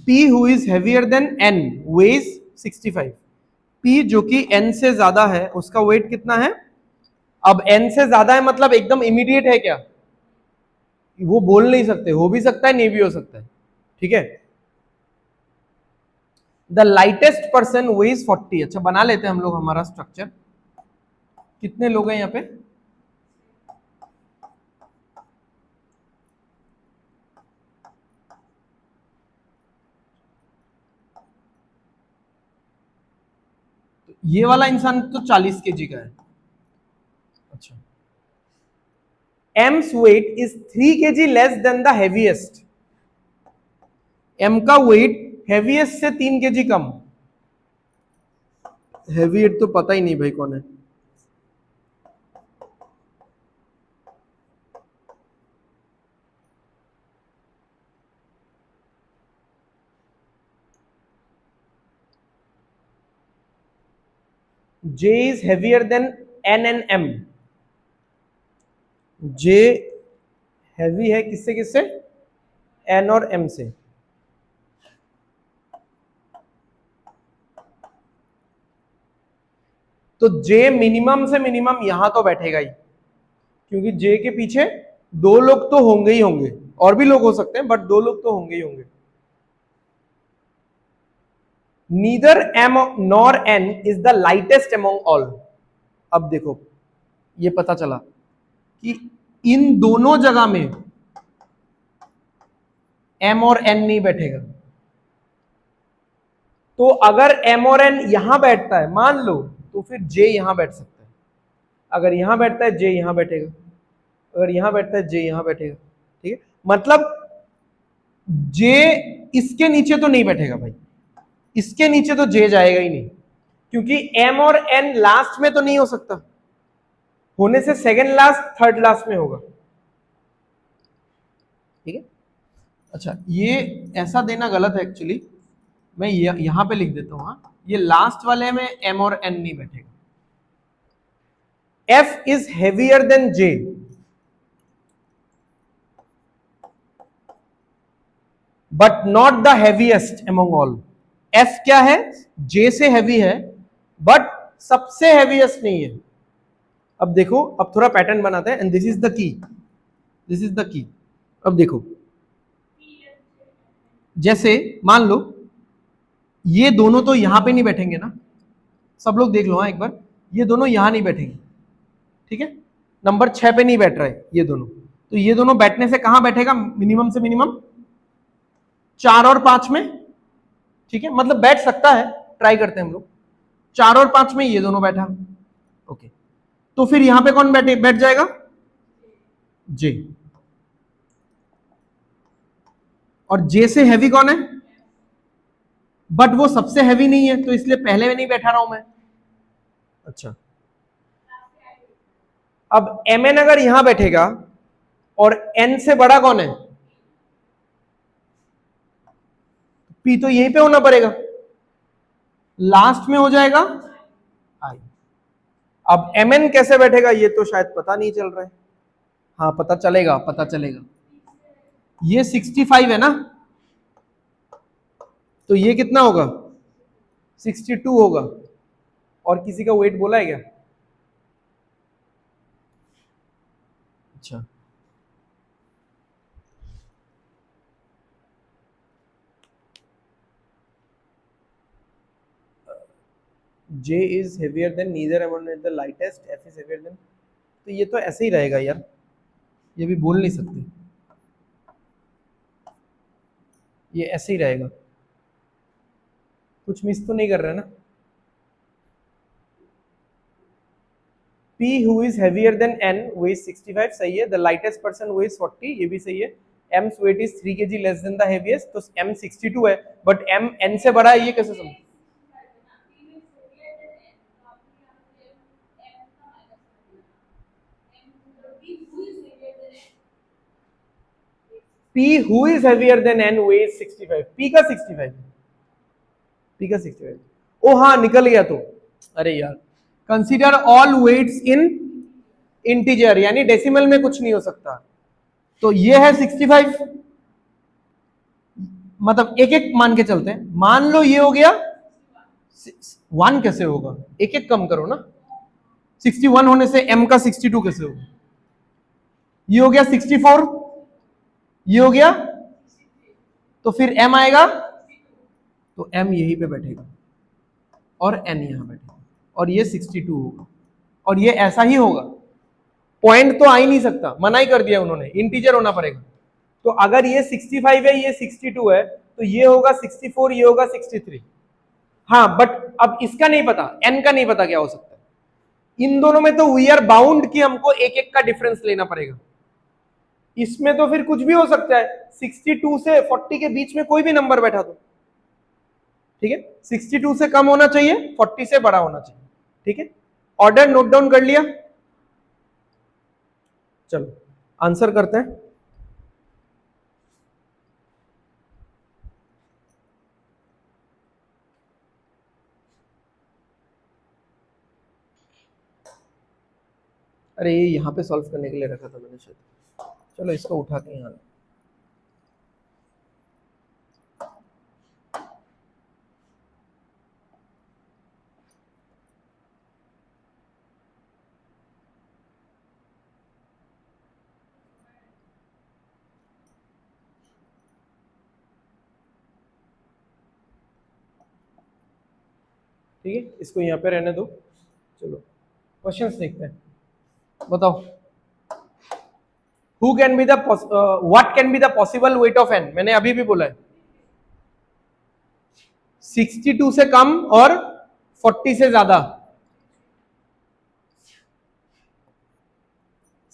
P who is heavier than N weighs 65। P जो कि N से ज्यादा है उसका वेट कितना है? अब N से ज्यादा है मतलब एकदम इमीडिएट है क्या? वो बोल नहीं सकते, हो भी सकता है नहीं भी हो सकता है, ठीक है। The lightest person weighs 40। अच्छा, बना लेते हैं हम लोग हमारा स्ट्रक्चर। कितने लोग हैं यहाँ पे? तो ये वाला इंसान तो 40 kg का है। अच्छा, M's weight is 3 kg less than the heaviest. M का वेट हेवीएस्ट से 3 kg कम। हेवीएट तो पता ही नहीं भाई कौन है। J is heavier than N and M। J heavy है किससे किससे? N और M से। तो जे मिनिमम से मिनिमम यहां तो बैठेगा ही, क्योंकि जे के पीछे दो लोग तो होंगे ही होंगे, और भी लोग हो सकते हैं बट दो लोग तो होंगे ही होंगे। Neither M nor N is the lightest among all. अब देखो ये पता चला कि इन दोनों जगह में एम और एन नहीं बैठेगा। तो अगर एम और एन यहां बैठता है मान लो, तो फिर जे यहां बैठ सकता है। अगर यहां बैठता है जे यहां बैठेगा, अगर यहां बैठता है जे यहां बैठेगा। ठीक है, मतलब जे इसके नीचे तो नहीं बैठेगा भाई, इसके नीचे तो जे जाएगा ही नहीं, क्योंकि एम और एन लास्ट में तो नहीं हो सकता, होने से सेकंड लास्ट थर्ड लास्ट में होगा। ठीक है, अच्छा ये ऐसा देना गलत है एक्चुअली, मैं यहां पे लिख देता हूं। हाँ, ये लास्ट वाले में एम और एन नहीं बैठेगा। F is heavier than J, but not the heaviest among all. F क्या है, जे से हैवी है बट सबसे हैवीएस्ट नहीं है। अब देखो, अब थोड़ा पैटर्न बनाते हैं, and this is the key, this is the key. अब देखो, जैसे मान लो ये दोनों तो यहां पे नहीं बैठेंगे ना, सब लोग देख लो हाँ एक बार, ये दोनों यहां नहीं बैठेंगे। ठीक है, नंबर 6 पे नहीं बैठ रहे ये दोनों, तो ये दोनों बैठने से कहां बैठेगा मिनिमम से मिनिमम 4 और 5 में। ठीक है, मतलब बैठ सकता है, ट्राई करते हैं हम लोग। 4 और 5 में ये दोनों बैठा, ओके, तो फिर यहां पे कौन बैठ जाएगा, जे। और जे से हैवी कौन है, बट वो सबसे हैवी नहीं है, तो इसलिए पहले में नहीं बैठा रहा हूं मैं। अच्छा, अब एम एन अगर यहां बैठेगा और एन से बड़ा कौन है, पी तो यहीं पे होना पड़ेगा, लास्ट में हो जाएगा आई। अब एम एन कैसे बैठेगा ये तो शायद पता नहीं चल रहा है, हाँ पता चलेगा, पता चलेगा। ये 65 है ना, तो ये कितना होगा 62 होगा। और किसी का वेट बोला है क्या, अच्छा J is heavier than neither among the lightest, F is heavier than, तो ये तो ऐसे ही रहेगा यार, ये भी बोल नहीं सकते, ये ऐसे ही रहेगा, कुछ मिस तो नहीं कर रहे ना। P who is heavier than N weighs 65 सही है, the lightest person weighs 40 ये भी सही है, M's weight is 3 kg less than the heaviest, तो M 62 है, बट M N से बड़ा है, ये कैसे समझ। P who is heavier than N weighs 65, P का 65, P का 65, ओ हाँ निकल गया तो, अरे यार कंसीडर ऑल वेट्स इन इंटीजर, यानी डेसिमल में कुछ नहीं हो सकता, तो ये है 65, मतलब एक एक मान के चलते हैं, मान लो ये हो गया 1, कैसे होगा एक एक कम करो ना, 61 होने से m का 62 कैसे होगा, ये हो गया 64, ये हो गया, तो फिर m आएगा, तो m यहीं पे बैठेगा और n यहां बैठेगा, और ये 62 होगा, और ये ऐसा ही होगा, पॉइंट तो आ ही नहीं सकता, मना ही कर दिया उन्होंने, इंटीजर होना पड़ेगा। तो अगर ये 65 है, ये 62 है, तो ये होगा 64, ये होगा 63। हाँ बट अब इसका नहीं पता, n का नहीं पता क्या हो सकता है, इन दोनों में तो वी आर बाउंड कि हमको एक एक का डिफरेंस लेना पड़ेगा, इसमें तो फिर कुछ भी हो सकता है, 62 से 40 के बीच में कोई भी नंबर बैठा दो। ठीक है, 62 से कम होना चाहिए, 40 से बड़ा होना चाहिए। ठीक है, ऑर्डर नोट डाउन कर लिया, चलो आंसर करते हैं। अरे ये यहाँ पे सॉल्व करने के लिए रखा था मैंने शायद, चलो इसको उठा के यहाँ, ठीक है, इसको यहाँ पे रहने दो। चलो क्वेश्चंस देखते हैं, बताओ। Who can be the what can be the possible weight of n? मैंने अभी भी बोला है 62 से कम और 40 से ज्यादा।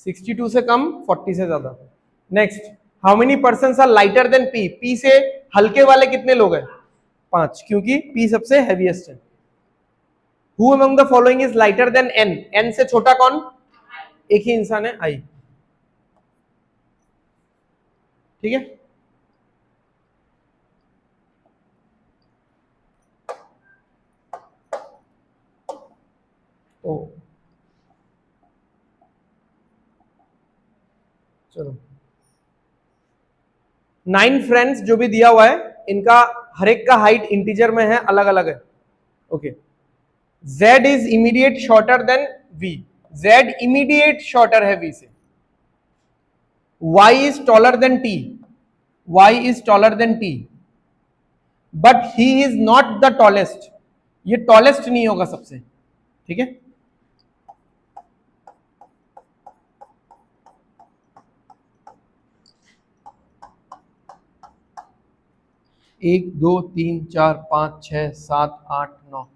62 से कम 40 से ज्यादा। Next, how many persons are lighter than P? P से हल्के वाले कितने लोग हैं? 5, क्योंकि पी सबसे हैवीएस्ट है। Who among the following is lighter than N? N से छोटा कौन? एक ही इंसान है, आई। ठीक है, तो चलो 9 फ्रेंड्स जो भी दिया हुआ है, इनका हर एक का हाइट इंटीजर में है, अलग अलग है। Okay, Z is immediate shorter than V। Z immediate shorter है V से। Y is taller than T। Y is taller than T, but he is not the tallest. ये टॉलेस्ट नहीं होगा सबसे, ठीक है। एक, दो, तीन, चार, 5, 6, 7, 8, 9।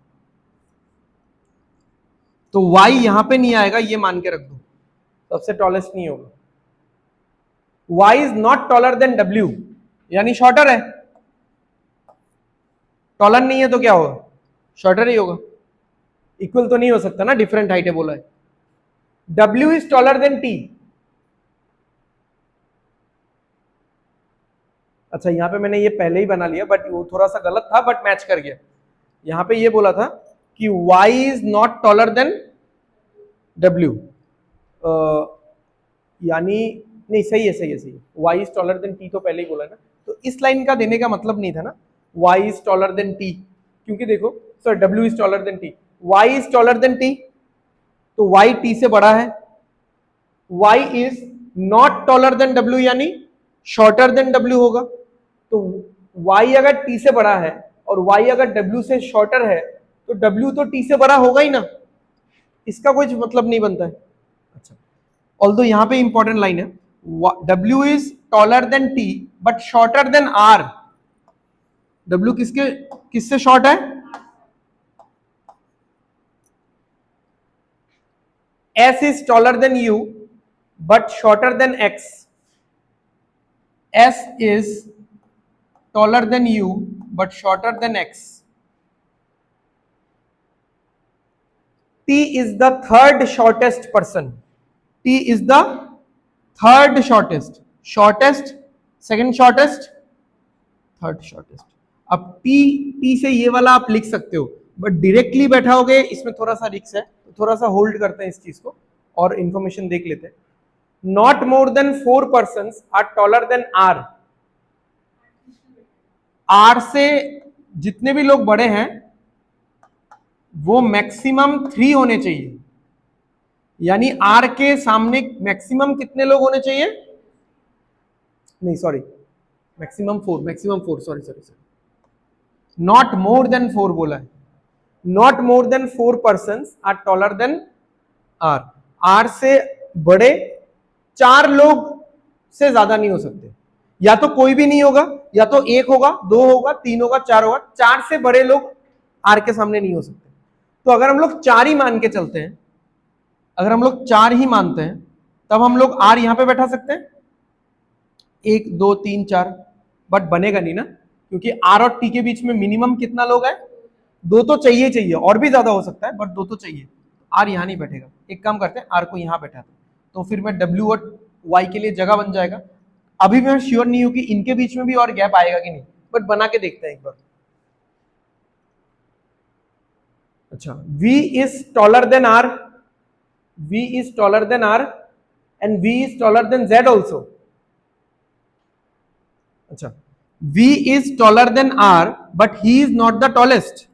तो Y यहां पे नहीं आएगा, ये मान के रख दो, सबसे टॉलेस्ट नहीं होगा। Y is not taller than W, यानी शॉर्टर है। टॉलर नहीं है तो क्या होगा? शॉर्टर ही होगा। इक्वल तो नहीं हो सकता ना, डिफरेंट हाइट है बोला है। W is taller than T। अच्छा, यहां पे मैंने ये पहले ही बना लिया, बट वो थोड़ा सा गलत था, बट मैच कर गया। यहां पे ये बोला था कि Y is not taller than W, यानी नहीं, सही है, सही है, सही है। Y is taller than T तो पहले ही बोला ना, तो इस लाइन का देने का मतलब नहीं था ना, Y is taller than T, क्योंकि देखो sir W is taller than T, Y is taller than T, तो Y T से बड़ा है। Y is not taller than W, यानी शॉर्टर देन W होगा। तो Y अगर T से बड़ा है और Y अगर W से शॉर्टर है, तो W तो T से बड़ा होगा ही ना, इसका कोई मतलब नहीं बनता है। अच्छा, ऑल्दो यहां पे इंपॉर्टेंट लाइन है, W is taller than T but shorter than R। W किससे शॉर्ट है? S is taller than U but shorter than X। S is taller than U but shorter than X. T is the third shortest person. T is the third shortest. Shortest, second shortest, third shortest. अब T से ये वाला आप लिख सकते हो, बट डायरेक्टली बैठाओगे इसमें थोड़ा सा रिस्क है, तो थोड़ा सा होल्ड करते हैं इस चीज को और इंफॉर्मेशन देख लेते हैं। Not more than 4 persons are taller than R. R से जितने भी लोग बड़े हैं वो मैक्सिमम 3 होने चाहिए, यानी R के सामने मैक्सिमम कितने लोग होने चाहिए? नहीं sorry, maximum 4, sorry, not more than 4 बोला है। Not more than 4 persons are taller than R। R से बड़े 4 लोग से ज्यादा नहीं हो सकते, या तो कोई भी नहीं होगा, या तो 1 होगा, 2 होगा, 3 होगा, 4 होगा। 4 से बड़े लोग R के सामने नहीं हो सकते। तो अगर हम लोग 4 ही मान के चलते हैं, अगर हम लोग 4 ही मानते हैं, तब हम लोग R यहां पे बैठा सकते हैं, 1, 2, 3, 4, बट बनेगा नहीं ना, क्योंकि R और T के बीच में मिनिमम कितना लोग है? 2 तो चाहिए, और भी ज्यादा हो सकता है, बट 2 तो चाहिए। R यहां नहीं बैठेगा। एक काम करते हैं, R को यहां बैठाते हैं, तो फिर मैं W और Y के लिए जगह बन जाएगा। अभी मैं श्योर नहीं हूं कि इनके बीच में भी और गैप आएगा कि नहीं, बट बना के देखते हैं एक बार। अच्छा, V is taller than R, V is taller than R and V is taller than Z also. अच्छा, V is taller than R but he is not the tallest.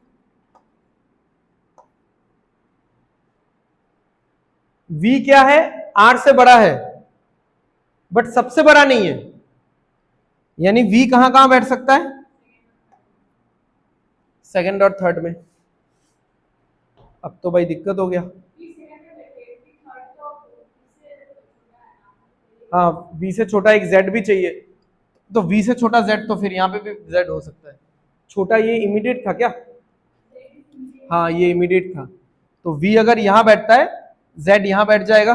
V क्या है? R से बड़ा है बट सबसे बड़ा नहीं है, यानी V कहां कहां बैठ सकता है? सेकंड और थर्ड में। अब तो भाई दिक्कत हो गया। हाँ, v से छोटा एक z भी चाहिए, तो v से छोटा z, तो फिर यहाँ पे भी z हो सकता है। छोटा ये इमीडिएट था क्या? हाँ, ये इमीडिएट था, तो v अगर यहां बैठता है, z यहां बैठ जाएगा,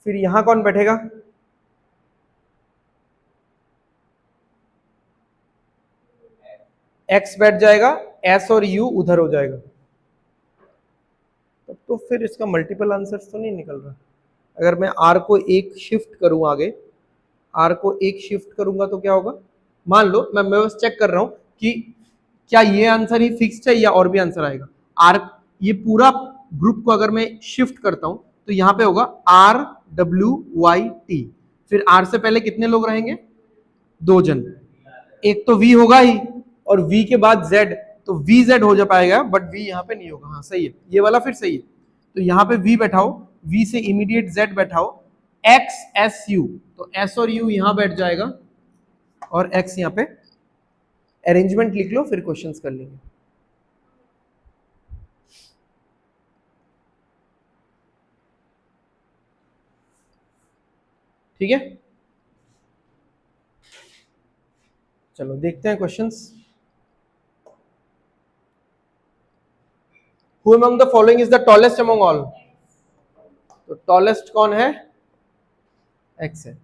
फिर यहां कौन बैठेगा? x बैठ जाएगा, s और u उधर हो जाएगा। तब तो फिर इसका मल्टीपल आंसर्स तो नहीं निकल रहा। अगर मैं r को एक शिफ्ट करूं आगे, r को एक शिफ्ट करूंगा तो क्या होगा? मान लो मैं बस चेक कर रहा हूं कि क्या ये आंसर ही फिक्स्ड है या और भी आंसर आएगा। r, ये पूरा ग्रुप को अगर मैं शिफ्ट करता हूं तो यहां पे होगा r w y t, फिर r से पहले कितने लोग रहेंगे? 2 जन, एक तो v होगा ही, और v के बाद z, तो vz हो जा पाएगा, बट v यहाँ पे नहीं होगा। हाँ सही है, ये वाला फिर सही है। तो यहाँ पे v बैठाओ, v से immediate z बैठाओ, x s u, तो s और u यहाँ बैठ जाएगा, और x यहाँ पे। अरेंजमेंट लिख लो, फिर क्वेश्चंस कर लेंगे। ठीक है, चलो देखते हैं questions. Who among the following is the tallest among all? तो टॉलेस्ट कौन है? x है।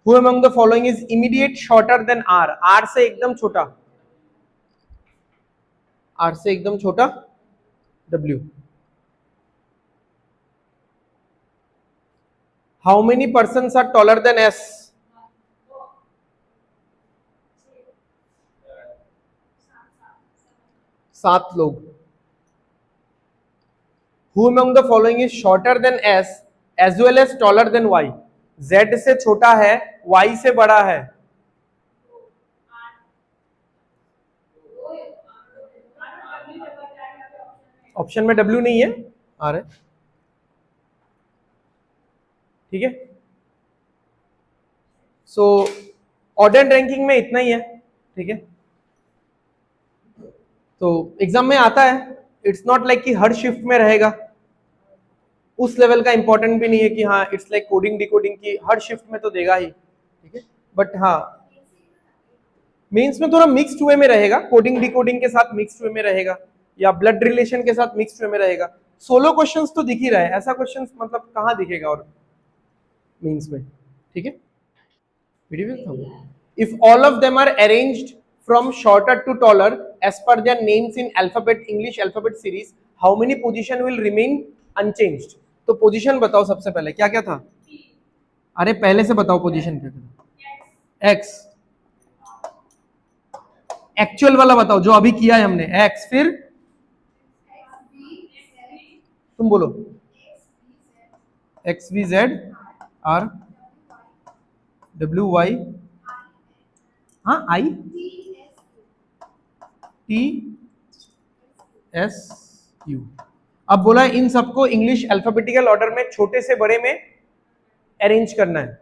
Who among the following is immediate shorter than r? r से एकदम छोटा, r से एकदम छोटा w। How many persons are taller than s? 7 लोग। Who among the following is shorter than s as well as taller than y? z से छोटा है, y से बड़ा है। ऑप्शन में w नहीं है, r है। ठीक है, सो ऑर्डर एंड रैंकिंग में इतना ही है। ठीक है, तो एग्जाम में आता है, इट्स नॉट लाइक कि हर शिफ्ट में रहेगा, उस लेवल का इंपॉर्टेंट भी नहीं है कि हाँ इट्स लाइक कोडिंग डिकोडिंग की हर शिफ्ट में तो देगा ही। ठीक है, बट हाँ मेंस में थोड़ा मिक्स्ड वे में रहेगा, कोडिंग डिकोडिंग के साथ मिक्स्ड वे में रहेगा, या ब्लड रिलेशन के साथ मिक्स्ड वे में रहेगा। सोलो क्वेश्चंस तो दिख ही रहा है, ऐसा क्वेश्चंस मतलब कहाँ दिखेगा और मेंस में। ठीक है, if all of them are arranged from shorter to taller as per their names in alphabet English alphabet series, how many position will remain unchanged? तो पोजीशन बताओ सबसे पहले, क्या क्या था? अरे पहले से बताओ पोजीशन क्या था? x, एक्चुअल वाला बताओ जो अभी किया है हमने, x, फिर तुम बोलो x v z r w y, हाँ i t s u। अब बोला है इन सबको इंग्लिश अल्फाबेटिकल ऑर्डर में छोटे से बड़े में अरेंज करना है।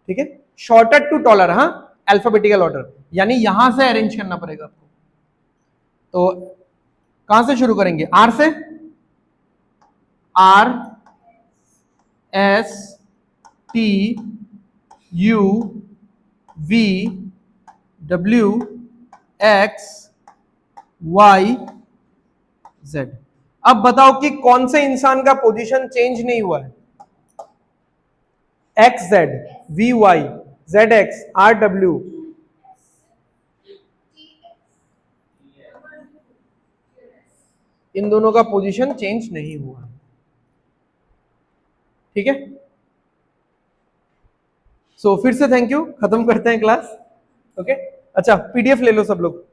ठीक है, शॉर्टर टू टॉलर, हाँ अल्फाबेटिकल ऑर्डर, यानी यहां से अरेंज करना पड़ेगा आपको। तो कहां से शुरू करेंगे? आर से, R S T U V W X Y Z. अब बताओ कि कौन से इंसान का पोजीशन चेंज नहीं हुआ है? X Z, V Y, Z X, R W, इन दोनों का पोजीशन चेंज नहीं हुआ। ठीक है, सो फिर से थैंक यू, खत्म करते हैं क्लास। ओके, अच्छा पीडीएफ ले लो सब लोग।